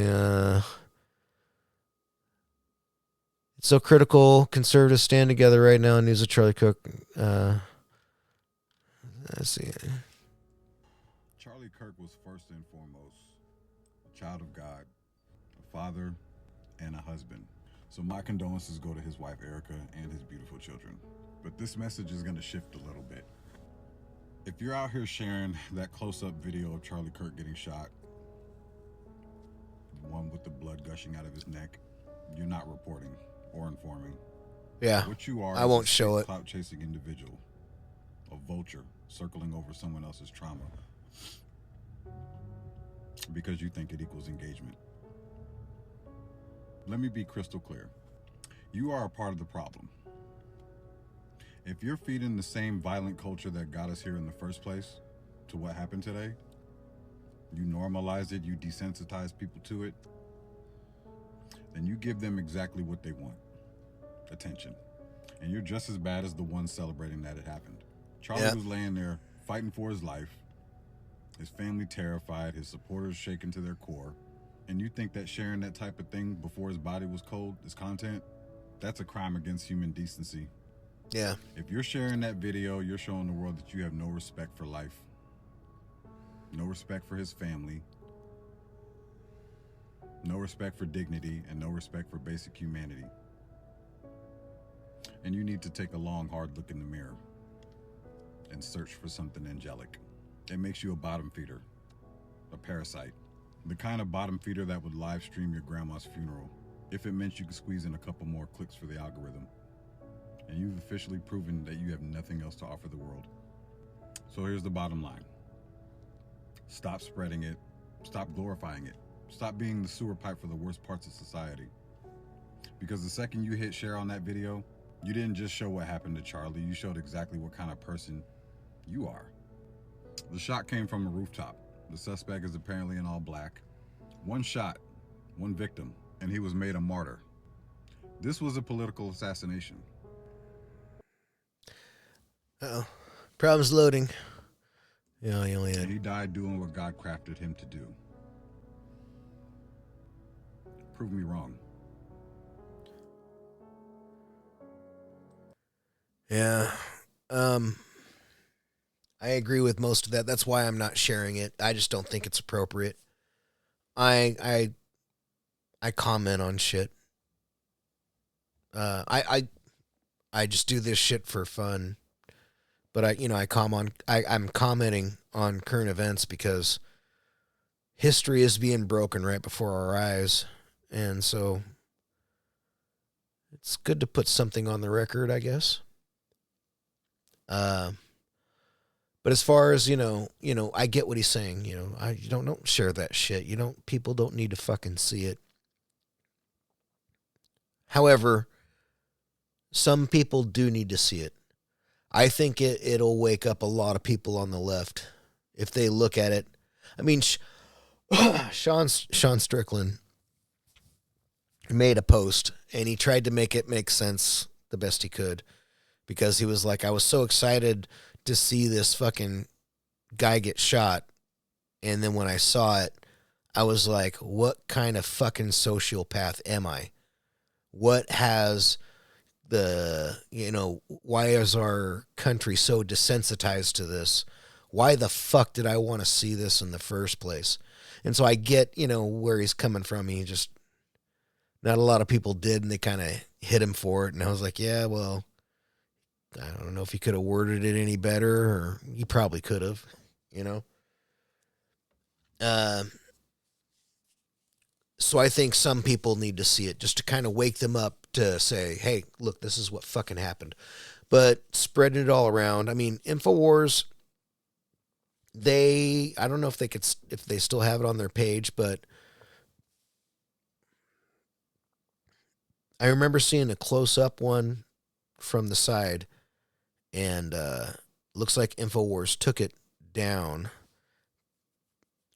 so critical. Conservatives stand together right now. News of Charlie Cook. Let's see. Charlie Kirk was first and foremost a child of God, a father, and a husband. So my condolences go to his wife, Erica, and his beautiful children. But this message is going to shift a little bit. If you're out here sharing that close-up video of Charlie Kirk getting shot, the one with the blood gushing out of his neck, you're not reporting or informing. Yeah, what you are I won't show it. Clout-chasing individual, a vulture circling over someone else's trauma because you think it equals engagement. Let me be crystal clear. You are a part of the problem. If you're feeding the same violent culture that got us here in the first place to what happened today, you normalize it, you desensitize people to it, then you give them exactly what they want, attention. And you're just as bad as the one celebrating that it happened. Charlie was laying there fighting for his life, his family terrified, his supporters shaken to their core, and you think that sharing that type of thing before his body was cold is content? That's a crime against human decency. Yeah. If you're sharing that video, you're showing the world that you have no respect for life, no respect for his family, no respect for dignity, and no respect for basic humanity. And you need to take a long, hard look in the mirror and search for something angelic. It makes you a bottom feeder, a parasite, the kind of bottom feeder that would live stream your grandma's funeral if it meant you could squeeze in a couple more clicks for the algorithm. And you've officially proven that you have nothing else to offer the world. So here's the bottom line. Stop spreading it. Stop glorifying it. Stop being the sewer pipe for the worst parts of society. Because the second you hit share on that video, you didn't just show what happened to Charlie, you showed exactly what kind of person you are. The shot came from a rooftop. The suspect is apparently in all black. One shot, one victim, and he was made a martyr. This was a political assassination. Uh-oh. Problems loading. Yeah, he only had... And he died doing what God crafted him to do. Prove me wrong. Yeah. I agree with most of that. That's why I'm not sharing it. I just don't think it's appropriate. I comment on shit. I just do this shit for fun. But I'm commenting on current events because history is being broken right before our eyes. And so it's good to put something on the record, I guess. But as far as, I get what he's saying, you don't share that shit. People don't need to fucking see it. However, some people do need to see it. I think it'll wake up a lot of people on the left if they look at it. I mean, Sean Strickland made a post and he tried to make it make sense the best he could because he was like, I was so excited to see this fucking guy get shot. And then when I saw it, I was like, what kind of fucking sociopath am I? What has why is our country so desensitized to this? Why the fuck did I want to see this in the first place? And so I get, where he's coming from. He just, not a lot of people did, and they kind of hit him for it. And I was like, yeah, well, I don't know if he could have worded it any better, or he probably could have, So I think some people need to see it just to kind of wake them up to say, hey, look, this is what fucking happened. But spread it all around. I mean, InfoWars, I don't know if they still have it on their page, but I remember seeing a close-up one from the side, and looks like InfoWars took it down.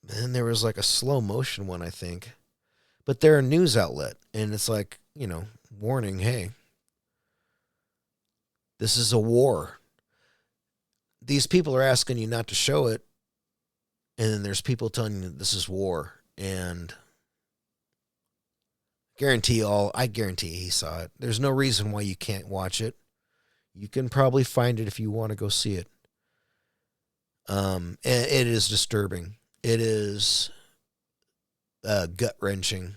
Then there was like a slow motion one, I think. But they're a news outlet, and it's like, warning, hey, this is a war. These people are asking you not to show it, and then there's people telling you this is war. And I guarantee he saw it. There's no reason why you can't watch it. You can probably find it if you want to go see it. And it is disturbing. It is gut-wrenching.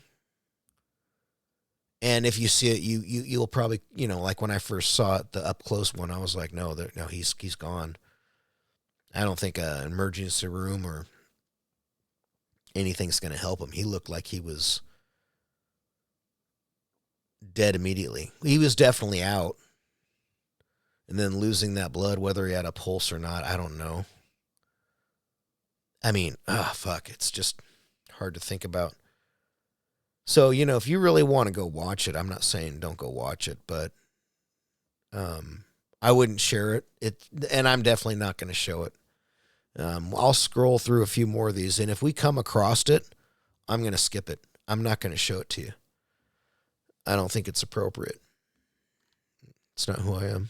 And if you see it, you'll probably, like when I first saw it, the up-close one, I was like, no, he's gone. I don't think an emergency room or anything's going to help him. He looked like he was dead immediately. He was definitely out. And then losing that blood, whether he had a pulse or not, I don't know. I mean, fuck, it's just hard to think about. So, if you really want to go watch it, I'm not saying don't go watch it, but I wouldn't share it. And I'm definitely not going to show it. I'll scroll through a few more of these, and if we come across it, I'm going to skip it. I'm not going to show it to you. I don't think it's appropriate. It's not who I am.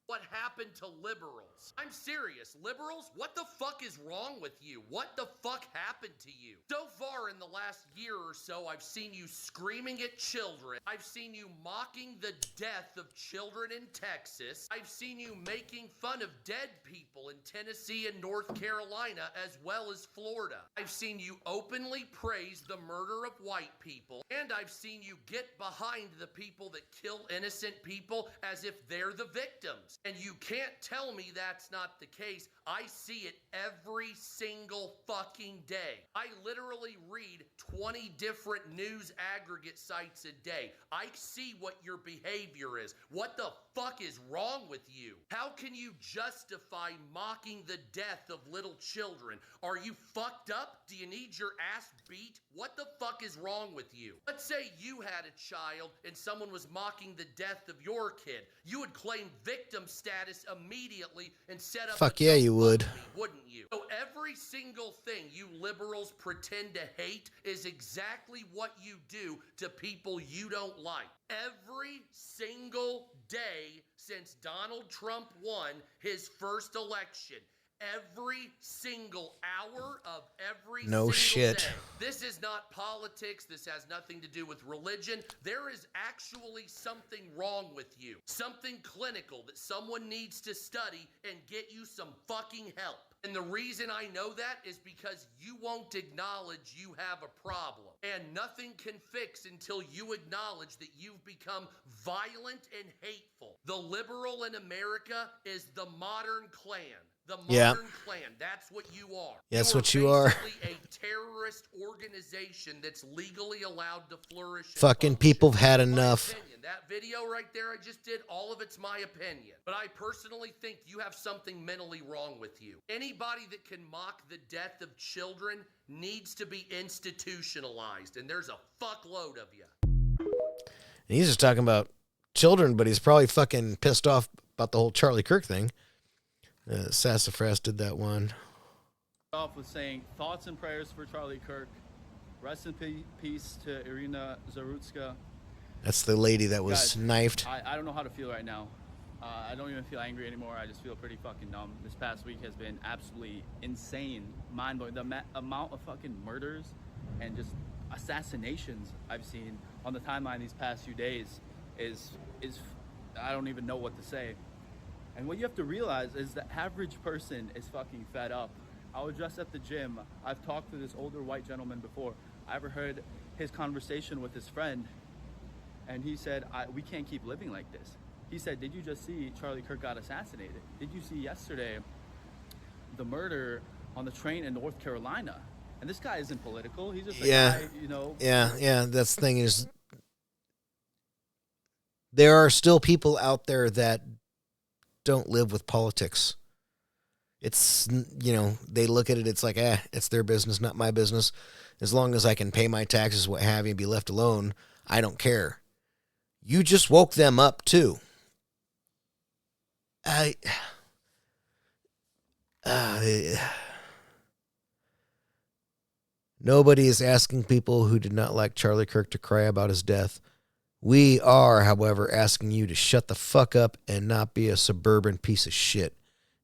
What happened to liberals? I'm serious. Liberals, what the fuck is wrong with you? What the fuck happened to you? So far in the last year or so, I've seen you screaming at children. I've seen you mocking the death of children in Texas. I've seen you making fun of dead people in Tennessee and North Carolina, as well as Florida. I've seen you openly praise the murder of white people. And I've seen you get behind the people that kill innocent people as if they're the victims. And you can't tell me that's not the case. I see it every single fucking day. I literally read 20 different news aggregate sites a day. I see what your behavior is. What the fuck is wrong with you? How can you justify mocking the death of little children? Are you fucked up? Do you need your ass beat? What the fuck is wrong with you? Let's say you had a child and someone was mocking the death of your kid. You would claim victim status immediately and set up Fuck yeah, you would. Wouldn't you? So every single thing you liberals pretend to hate is exactly what you do to people you don't like. Every single day since Donald Trump won his first election, every single hour of every No single shit. day. This is not politics. This has nothing to do with religion. There is actually something wrong with you. Something clinical that someone needs to study and get you some fucking help. And the reason I know that is because you won't acknowledge you have a problem. And nothing can fix until you acknowledge that you've become violent and hateful. The liberal in America is the modern Klan. The modern Klan. That's what you are. That's what you are. Basically a terrorist organization that's legally allowed to flourish. Fucking people have had enough. That video right there I just did, all of it's my opinion. But I personally think you have something mentally wrong with you. Anybody that can mock the death of children needs to be institutionalized. And there's a fuckload of you. And he's just talking about children, but he's probably fucking pissed off about the whole Charlie Kirk thing. Sassafras did that one. Off with saying thoughts and prayers for Charlie Kirk. Rest in peace to Irina Zarutska. That's the lady that was Guys, knifed. I don't know how to feel right now. I don't even feel angry anymore. I just feel pretty fucking numb. This past week has been absolutely insane, mind-blowing. The amount of fucking murders and just assassinations I've seen on the timeline these past few days is I don't even know what to say. And what you have to realize is the average person is fucking fed up. I was just at the gym. I've talked to this older white gentleman before. I overheard his conversation with his friend, and he said, we can't keep living like this. He said, did you just see Charlie Kirk got assassinated? Did you see yesterday the murder on the train in North Carolina? And this guy isn't political. He's just a guy, you know. Yeah. That's the thing is, there are still people out there that don't live with politics. It's, you know, they look at it, it's like, it's their business, not my business. As long as I can pay my taxes, what have you, and be left alone, I don't care. You just woke them up, too. Nobody is asking people who did not like Charlie Kirk to cry about his death. We are, however, asking you to shut the fuck up and not be a suburban piece of shit.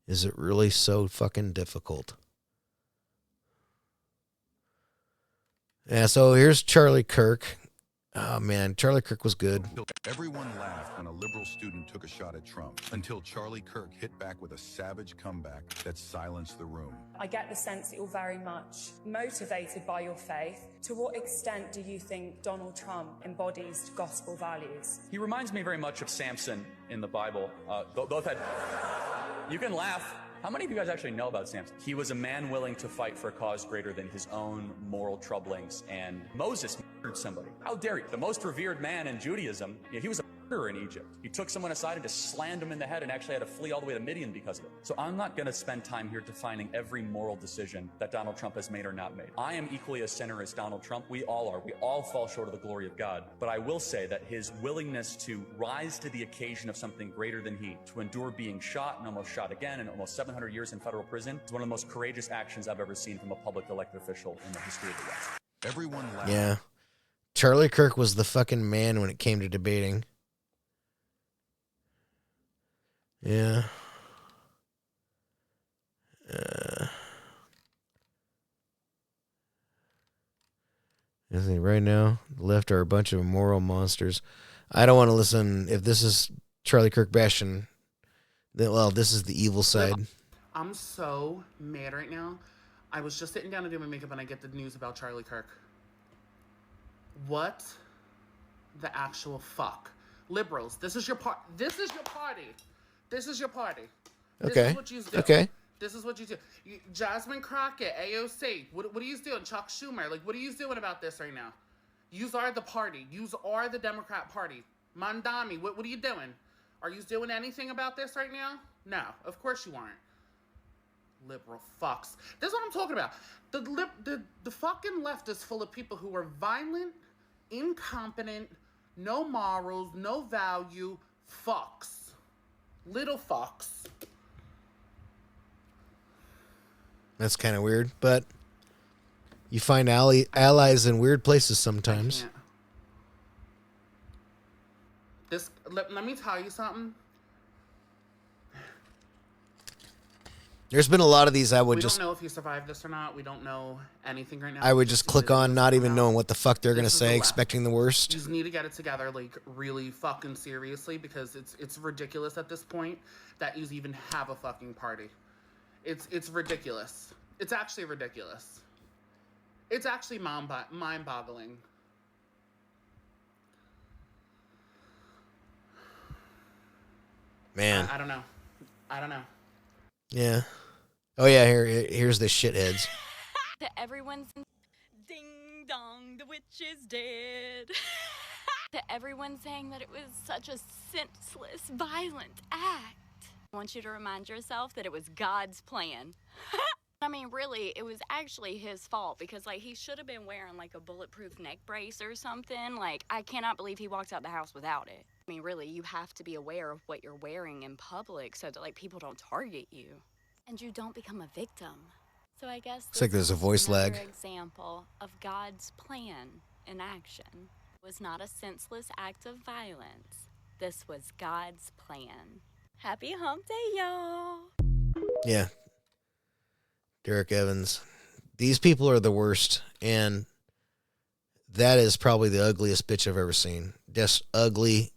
Is it really so fucking difficult? Yeah, so here's Charlie Kirk. Oh, man, Charlie Kirk was good. Everyone laughed when a liberal student took a shot at Trump until Charlie Kirk hit back with a savage comeback that silenced the room. I get the sense that you're very much motivated by your faith. To what extent do you think Donald Trump embodies gospel values? He reminds me very much of Samson in the Bible. Both had... You can laugh. How many of you guys actually know about Samson? He was a man willing to fight for a cause greater than his own moral troublings, and Moses murdered somebody. How dare you? The most revered man in Judaism, he was a murderer in Egypt. He took someone aside and just slammed him in the head and actually had to flee all the way to Midian because of it. So I'm not going to spend time here defining every moral decision that Donald Trump has made or not made. I am equally a sinner as Donald Trump. We all are. We all fall short of the glory of God. But I will say that his willingness to rise to the occasion of something greater than he, to endure being shot and almost shot again and almost 700 years in federal prison, is one of the most courageous actions I've ever seen from a public elected official in the history of the West. Everyone laughed. Yeah. Charlie Kirk was the fucking man when it came to debating. Yeah. I think right now, the left are a bunch of moral monsters. I don't want to listen. If this is Charlie Kirk bashing, then, well, this is the evil side. I'm so mad right now. I was just sitting down to do my makeup and I get the news about Charlie Kirk. What the actual fuck? Liberals, this is your part. This is your party. This is your party. This Okay. is what you do. Okay. This is what you do. Jasmine Crockett, AOC. What are you doing? Chuck Schumer. Like, what are you doing about this right now? Yous are the party. Yous are the Democrat Party. Mandami, what are you doing? Are you doing anything about this right now? No, of course you aren't. Liberal fucks. This is what I'm talking about. The fucking left is full of people who are violent, incompetent, no morals, no value, fucks. Little fucks. That's kind of weird, but you find allies in weird places sometimes. Let me tell you something. There's been a lot of these. I would we just don't know if he survived this or not. We don't know anything right now. I would We just see click on, videos not come even out. knowing what the fuck they're gonna This is the say, left. expecting the worst. You just need to get it together, like really fucking seriously, because it's ridiculous at this point that you even have a fucking party. It's ridiculous. It's actually ridiculous. It's actually mind-boggling. Man. I don't know. I don't know. Yeah. Oh yeah, here's the shitheads. To everyone's ding dong, the witch is dead. To everyone saying that it was such a senseless, violent act. I want you to remind yourself that it was God's plan. I mean, really, it was actually his fault because, like, he should have been wearing, like, a bulletproof neck brace or something. Like, I cannot believe he walked out the house without it. I mean, really, you have to be aware of what you're wearing in public so that, like, people don't target you and you don't become a victim. So I guess Looks like there's a voice another lag. example of God's plan in action. It was not a senseless act of violence. This was God's plan. Happy hump day, y'all. Yeah. Derek Evans. These people are the worst, and that is probably the ugliest bitch I've ever seen. Just ugly,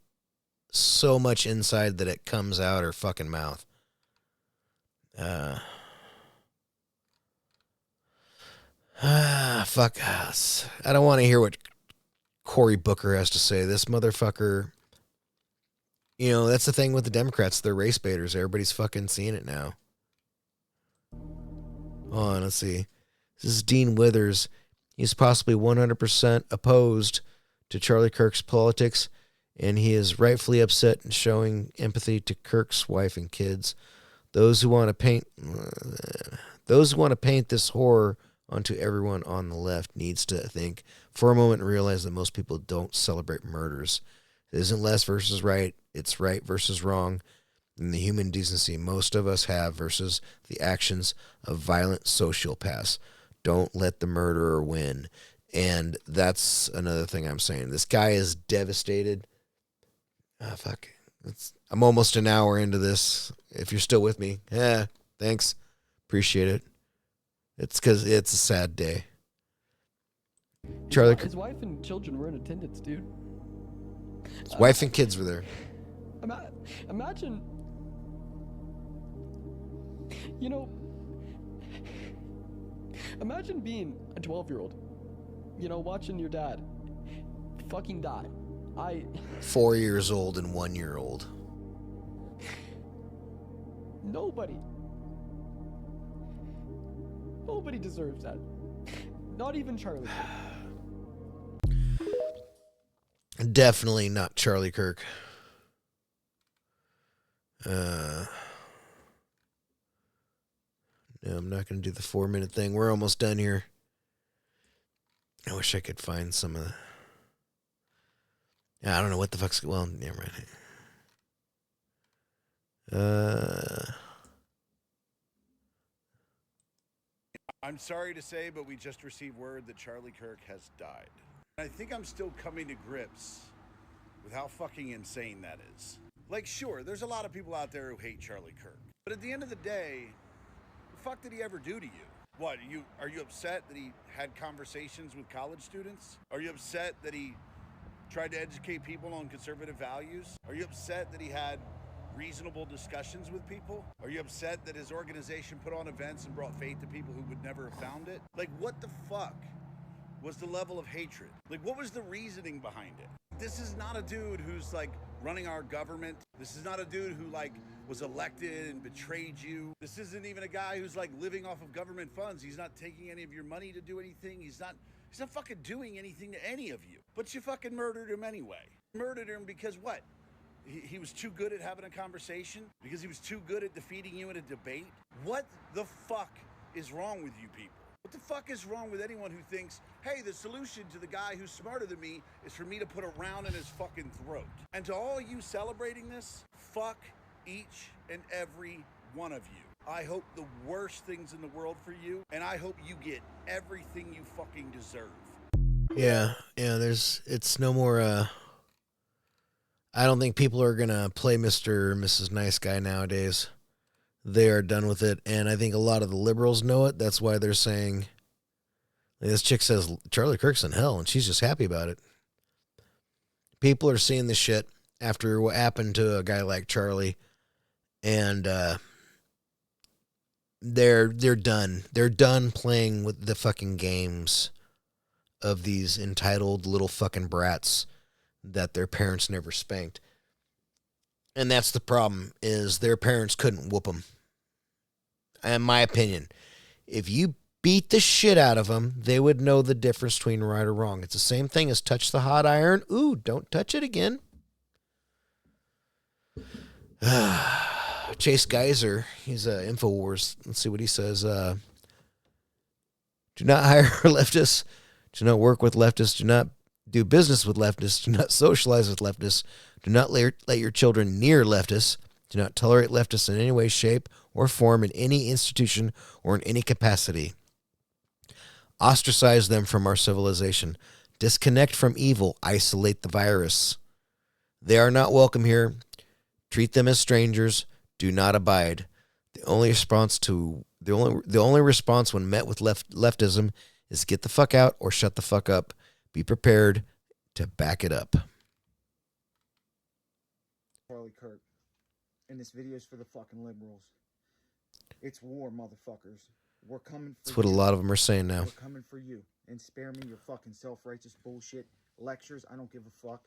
so much inside that it comes out her fucking mouth. Fuck us. I don't want to hear what Cory Booker has to say. This motherfucker, you know, that's the thing with the Democrats. They're race baiters. Everybody's fucking seeing it now. Hold on, let's see. This is Dean Withers. He's possibly 100% opposed to Charlie Kirk's politics, and he is rightfully upset and showing empathy to Kirk's wife and kids. Those who want to paint this horror onto everyone on the left needs to think for a moment and realize that most people don't celebrate murders. It isn't left versus right. It's right versus wrong. And the human decency most of us have versus the actions of violent sociopaths. Don't let the murderer win. And that's another thing I'm saying. This guy is devastated. Fuck. I'm almost an hour into this. If you're still with me, thanks. Appreciate it. It's because it's a sad day. Charlie, his wife and children were in attendance, dude. His wife and kids were there. Imagine, you know, imagine being a 12-year-old, you know, watching your dad fucking die. 4 years old and 1 year old. Nobody deserves that. Not even Charlie. Definitely not Charlie Kirk. No, I'm not going to do the 4-minute thing. We're almost done here. I wish I could find some of the... I don't know what the fuck's... Well, never mind. I'm sorry to say, but we just received word that Charlie Kirk has died. I think I'm still coming to grips with how fucking insane that is. Like, sure, there's a lot of people out there who hate Charlie Kirk. But at the end of the day, the fuck did he ever do to you? What, are you upset that he had conversations with college students? Are you upset that he tried to educate people on conservative values? Are you upset that he had reasonable discussions with people? Are you upset that his organization put on events and brought faith to people who would never have found it? Like, what the fuck was the level of hatred? Like, what was the reasoning behind it? This is not a dude who's like running our government. This is not a dude who like was elected and betrayed you. This isn't even a guy who's like living off of government funds. He's not taking any of your money to do anything. He's not fucking doing anything to any of you. But you fucking murdered him anyway. Murdered him because what? He was too good at having a conversation? Because he was too good at defeating you in a debate? What the fuck is wrong with you people? What the fuck is wrong with anyone who thinks, hey, the solution to the guy who's smarter than me is for me to put a round in his fucking throat? And to all you celebrating this, fuck each and every one of you. I hope the worst things in the world for you, and I hope you get everything you fucking deserve. Yeah, it's no more, I don't think people are going to play Mr. or Mrs. Nice Guy nowadays. They are done with it. And I think a lot of the liberals know it. That's why they're saying, this chick says Charlie Kirk's in hell, and she's just happy about it. People are seeing this shit after what happened to a guy like Charlie, and they're done. They're done playing with the fucking games of these entitled little fucking brats that their parents never spanked. And that's the problem, is their parents couldn't whoop them. In my opinion, if you beat the shit out of them, they would know the difference between right or wrong. It's the same thing as touch the hot iron. Ooh, don't touch it again. Chase Geyser, he's InfoWars. Let's see what he says. Do not hire leftists. Do not work with leftists. Do not do business with leftists. Do not socialize with leftists. Do not let your children near leftists. Do not tolerate leftists in any way, shape, or form in any institution or in any capacity. Ostracize them from our civilization. Disconnect from evil. Isolate the virus. They are not welcome here. Treat them as strangers. Do not abide. The only response when met with leftism is get the fuck out or shut the fuck up. Be prepared to back it up. Charlie Kirk, and this video is for the fucking liberals. It's war, motherfuckers. We're coming for That's what you. a lot of them are saying now. We're coming for you. And spare me your fucking self-righteous bullshit lectures. I don't give a fuck.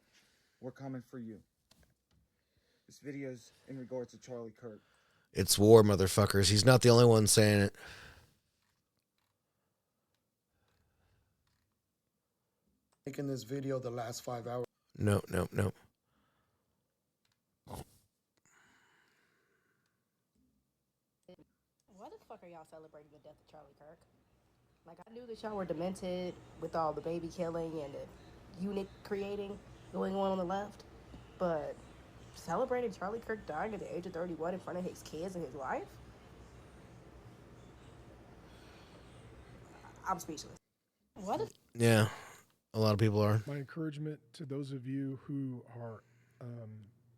We're coming for you. This video's in regards to Charlie Kirk. It's war, motherfuckers. He's not the only one saying it. Making this video the last 5 hours. No. Why the fuck are y'all celebrating the death of Charlie Kirk? Like, I knew that y'all were demented with all the baby killing and the unit creating going on the left, but celebrating Charlie Kirk dying at the age of 31 in front of his kids and his wife? I'm speechless. What? Yeah, a lot of people are. My encouragement to those of you who are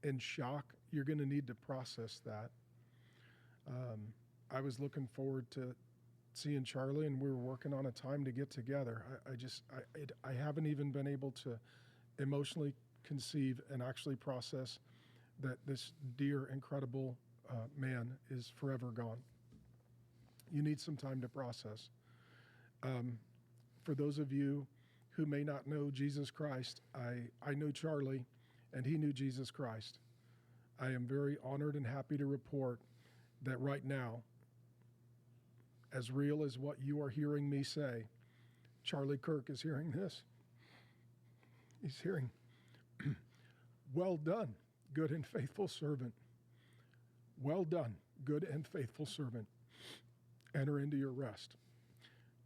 in shock, you're going to need to process that. I was looking forward to seeing Charlie, and we were working on a time to get together. I haven't even been able to emotionally conceive and actually process that this dear, incredible man is forever gone. You need some time to process. For those of you who may not know Jesus Christ, I know Charlie, and he knew Jesus Christ. I am very honored and happy to report that right now, as real as what you are hearing me say, Charlie Kirk is hearing this. He's hearing, well done, good and faithful servant. Well done, good and faithful servant. Enter into your rest.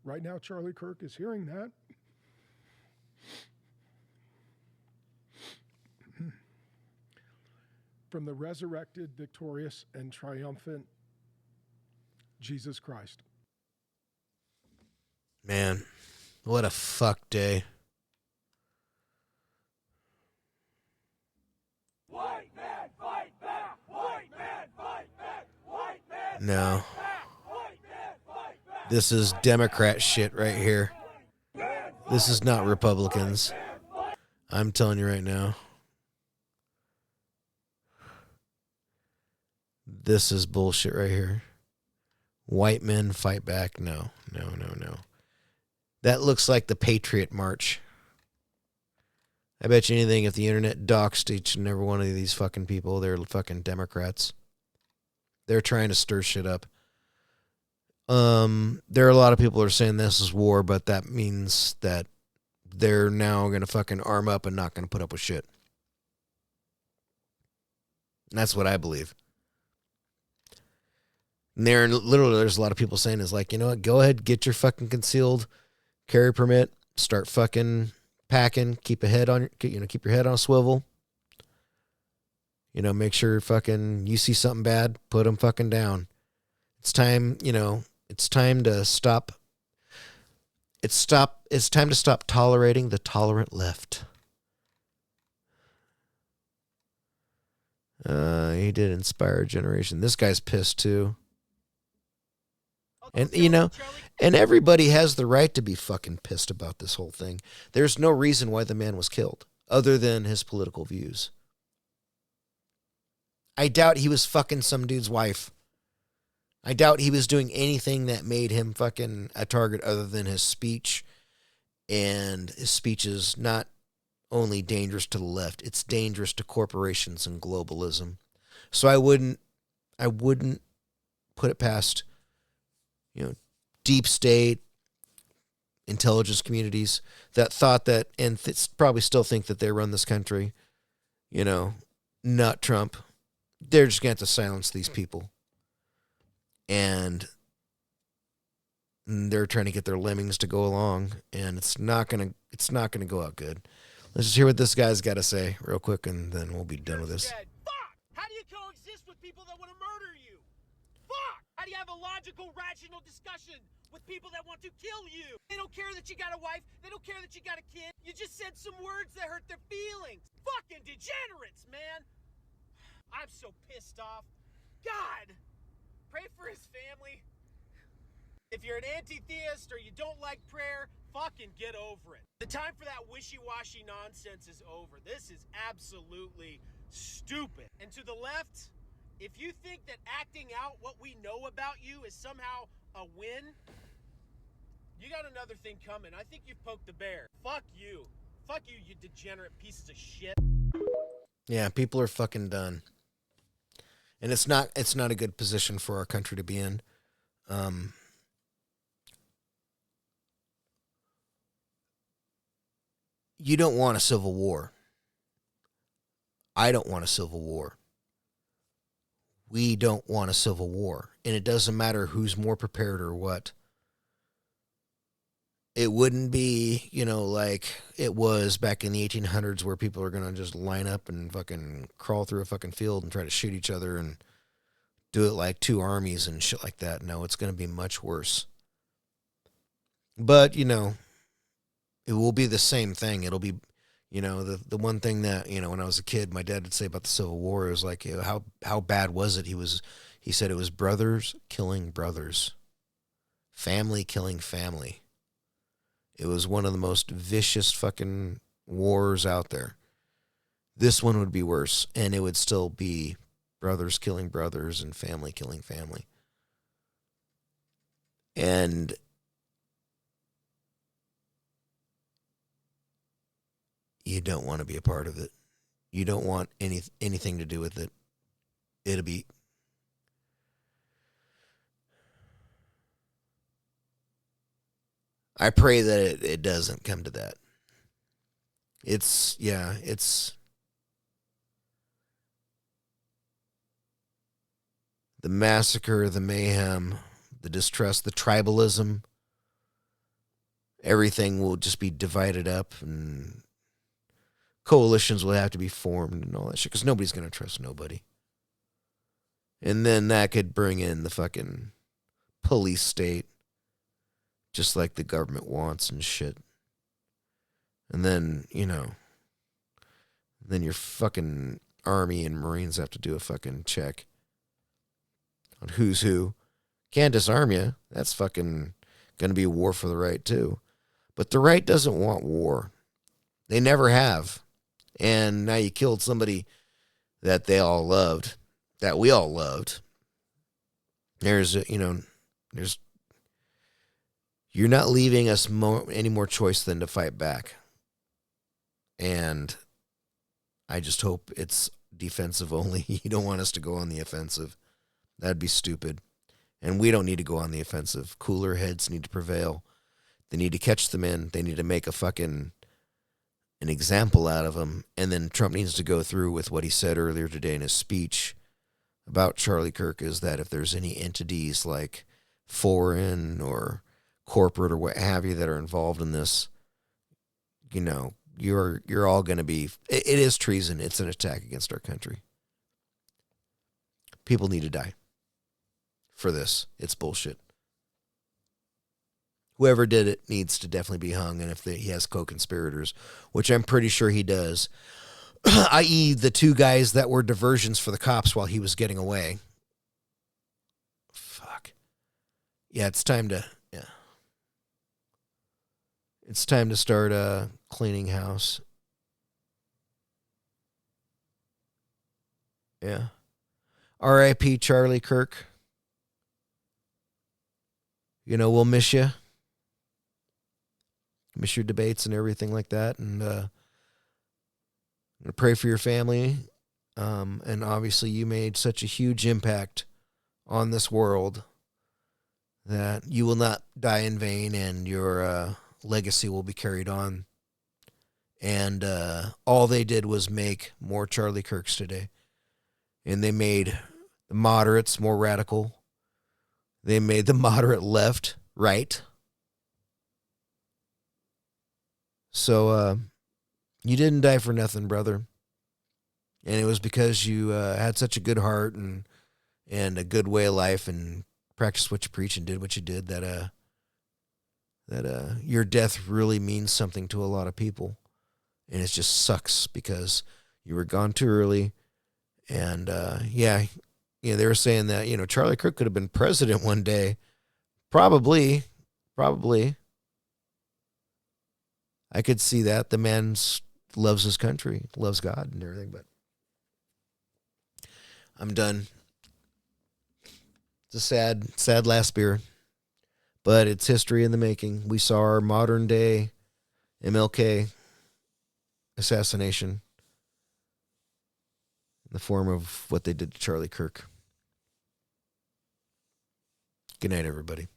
Right now, Charlie Kirk is hearing that. From the resurrected, victorious, and triumphant Jesus Christ. Man, what a fuck day. White man, fight back! White man, fight back! White man, No. This is Democrat shit right here. This is not Republicans. I'm telling you right now. This is bullshit right here. White men fight back. No. That looks like the Patriot March. I bet you anything if the internet doxed each and every one of these fucking people, they're fucking Democrats. They're trying to stir shit up. There are a lot of people who are saying this is war, but that means that they're now going to fucking arm up and not going to put up with shit. And that's what I believe. And there's a lot of people saying is like, you know what, go ahead, get your fucking concealed carry permit, start fucking packing, keep your head on a swivel. Make sure fucking you see something bad, put them fucking down. It's time, it's time to stop. It's time to stop tolerating the tolerant left. He did inspire a generation. This guy's pissed too. And, you know, and everybody has the right to be fucking pissed about this whole thing. There's no reason why the man was killed other than his political views. I doubt he was fucking some dude's wife. I doubt he was doing anything that made him fucking a target other than his speech. And his speech is not only dangerous to the left, it's dangerous to corporations and globalism. So I wouldn't put it past, you know, deep state intelligence communities that thought that, and probably still think that they run this country, you know, not Trump. They're just going to have to silence these people. And they're trying to get their lemmings to go along, and it's not going to go out good. Let's just hear what this guy's got to say real quick, and then we'll be done with this. How do you coexist with people that want to murder you? Fuck! How do you have a logical, rational discussion with people that want to kill you? They don't care that you got a wife. They don't care that you got a kid. You just said some words that hurt their feelings. Fucking degenerates, man. I'm so pissed off. God, pray for his family. If you're an anti-theist or you don't like prayer, fucking get over it. The time for that wishy-washy nonsense is over. This is absolutely stupid. And to the left, if you think that acting out what we know about you is somehow a win, you got another thing coming. I think you've poked the bear. Fuck you. Fuck you, you degenerate pieces of shit. Yeah, people are fucking done. And it's not a good position for our country to be in. You don't want a civil war. I don't want a civil war. We don't want a civil war. And it doesn't matter who's more prepared or what. It wouldn't be, you know, like it was back in the 1800s where people are going to just line up and fucking crawl through a fucking field and try to shoot each other and do it like two armies and shit like that. No, it's going to be much worse. But, you know, it will be the same thing. It'll be, you know, the one thing that, you know, when I was a kid, my dad would say about the Civil War is like, you know, how bad was it? He said it was brothers killing brothers, family killing family. It was one of the most vicious fucking wars out there. This one would be worse, and it would still be brothers killing brothers and family killing family. And you don't want to be a part of it. You don't want anything to do with it. It'll be... I pray that it doesn't come to that. It's the massacre, the mayhem, the distrust, the tribalism. Everything will just be divided up and coalitions will have to be formed and all that shit because nobody's going to trust nobody. And then that could bring in the fucking police state. Just like the government wants and shit. And then, you know, then your fucking army and Marines have to do a fucking check on who's who. Can't disarm you. That's fucking going to be a war for the right too. But the right doesn't want war. They never have. And now you killed somebody that they all loved, that we all loved. You're not leaving us any more choice than to fight back. And I just hope it's defensive only. You don't want us to go on the offensive. That'd be stupid. And we don't need to go on the offensive. Cooler heads need to prevail. They need to catch them in. They need to make an example out of them. And then Trump needs to go through with what he said earlier today in his speech about Charlie Kirk, is that if there's any entities like foreign or corporate or what have you that are involved in this, you know, you're all going to be... It is treason. It's an attack against our country. People need to die for this. It's bullshit. Whoever did it needs to definitely be hung, and if he has co-conspirators, which I'm pretty sure he does, i.e. the two guys that were diversions for the cops while he was getting away. Fuck. yeah, it's time to it's time to start cleaning house. Yeah. R.I.P. Charlie Kirk. You know, we'll miss you. Miss your debates and everything like that. And I'm going to pray for your family. And obviously, you made such a huge impact on this world that you will not die in vain, and your legacy will be carried on. And all they did was make more Charlie Kirks today. And they made the moderates more radical. They made the moderate left right. So you didn't die for nothing, brother. And it was because you had such a good heart and a good way of life and practiced what you preach and did what you did that your death really means something to a lot of people. And it just sucks because you were gone too early. And they were saying that, Charlie Kirk could have been president one day. Probably. I could see that. The man loves his country, loves God and everything, but I'm done. It's a sad last beer, but it's history in the making. We saw our modern day MLK assassination in the form of what they did to Charlie Kirk. Good night, everybody.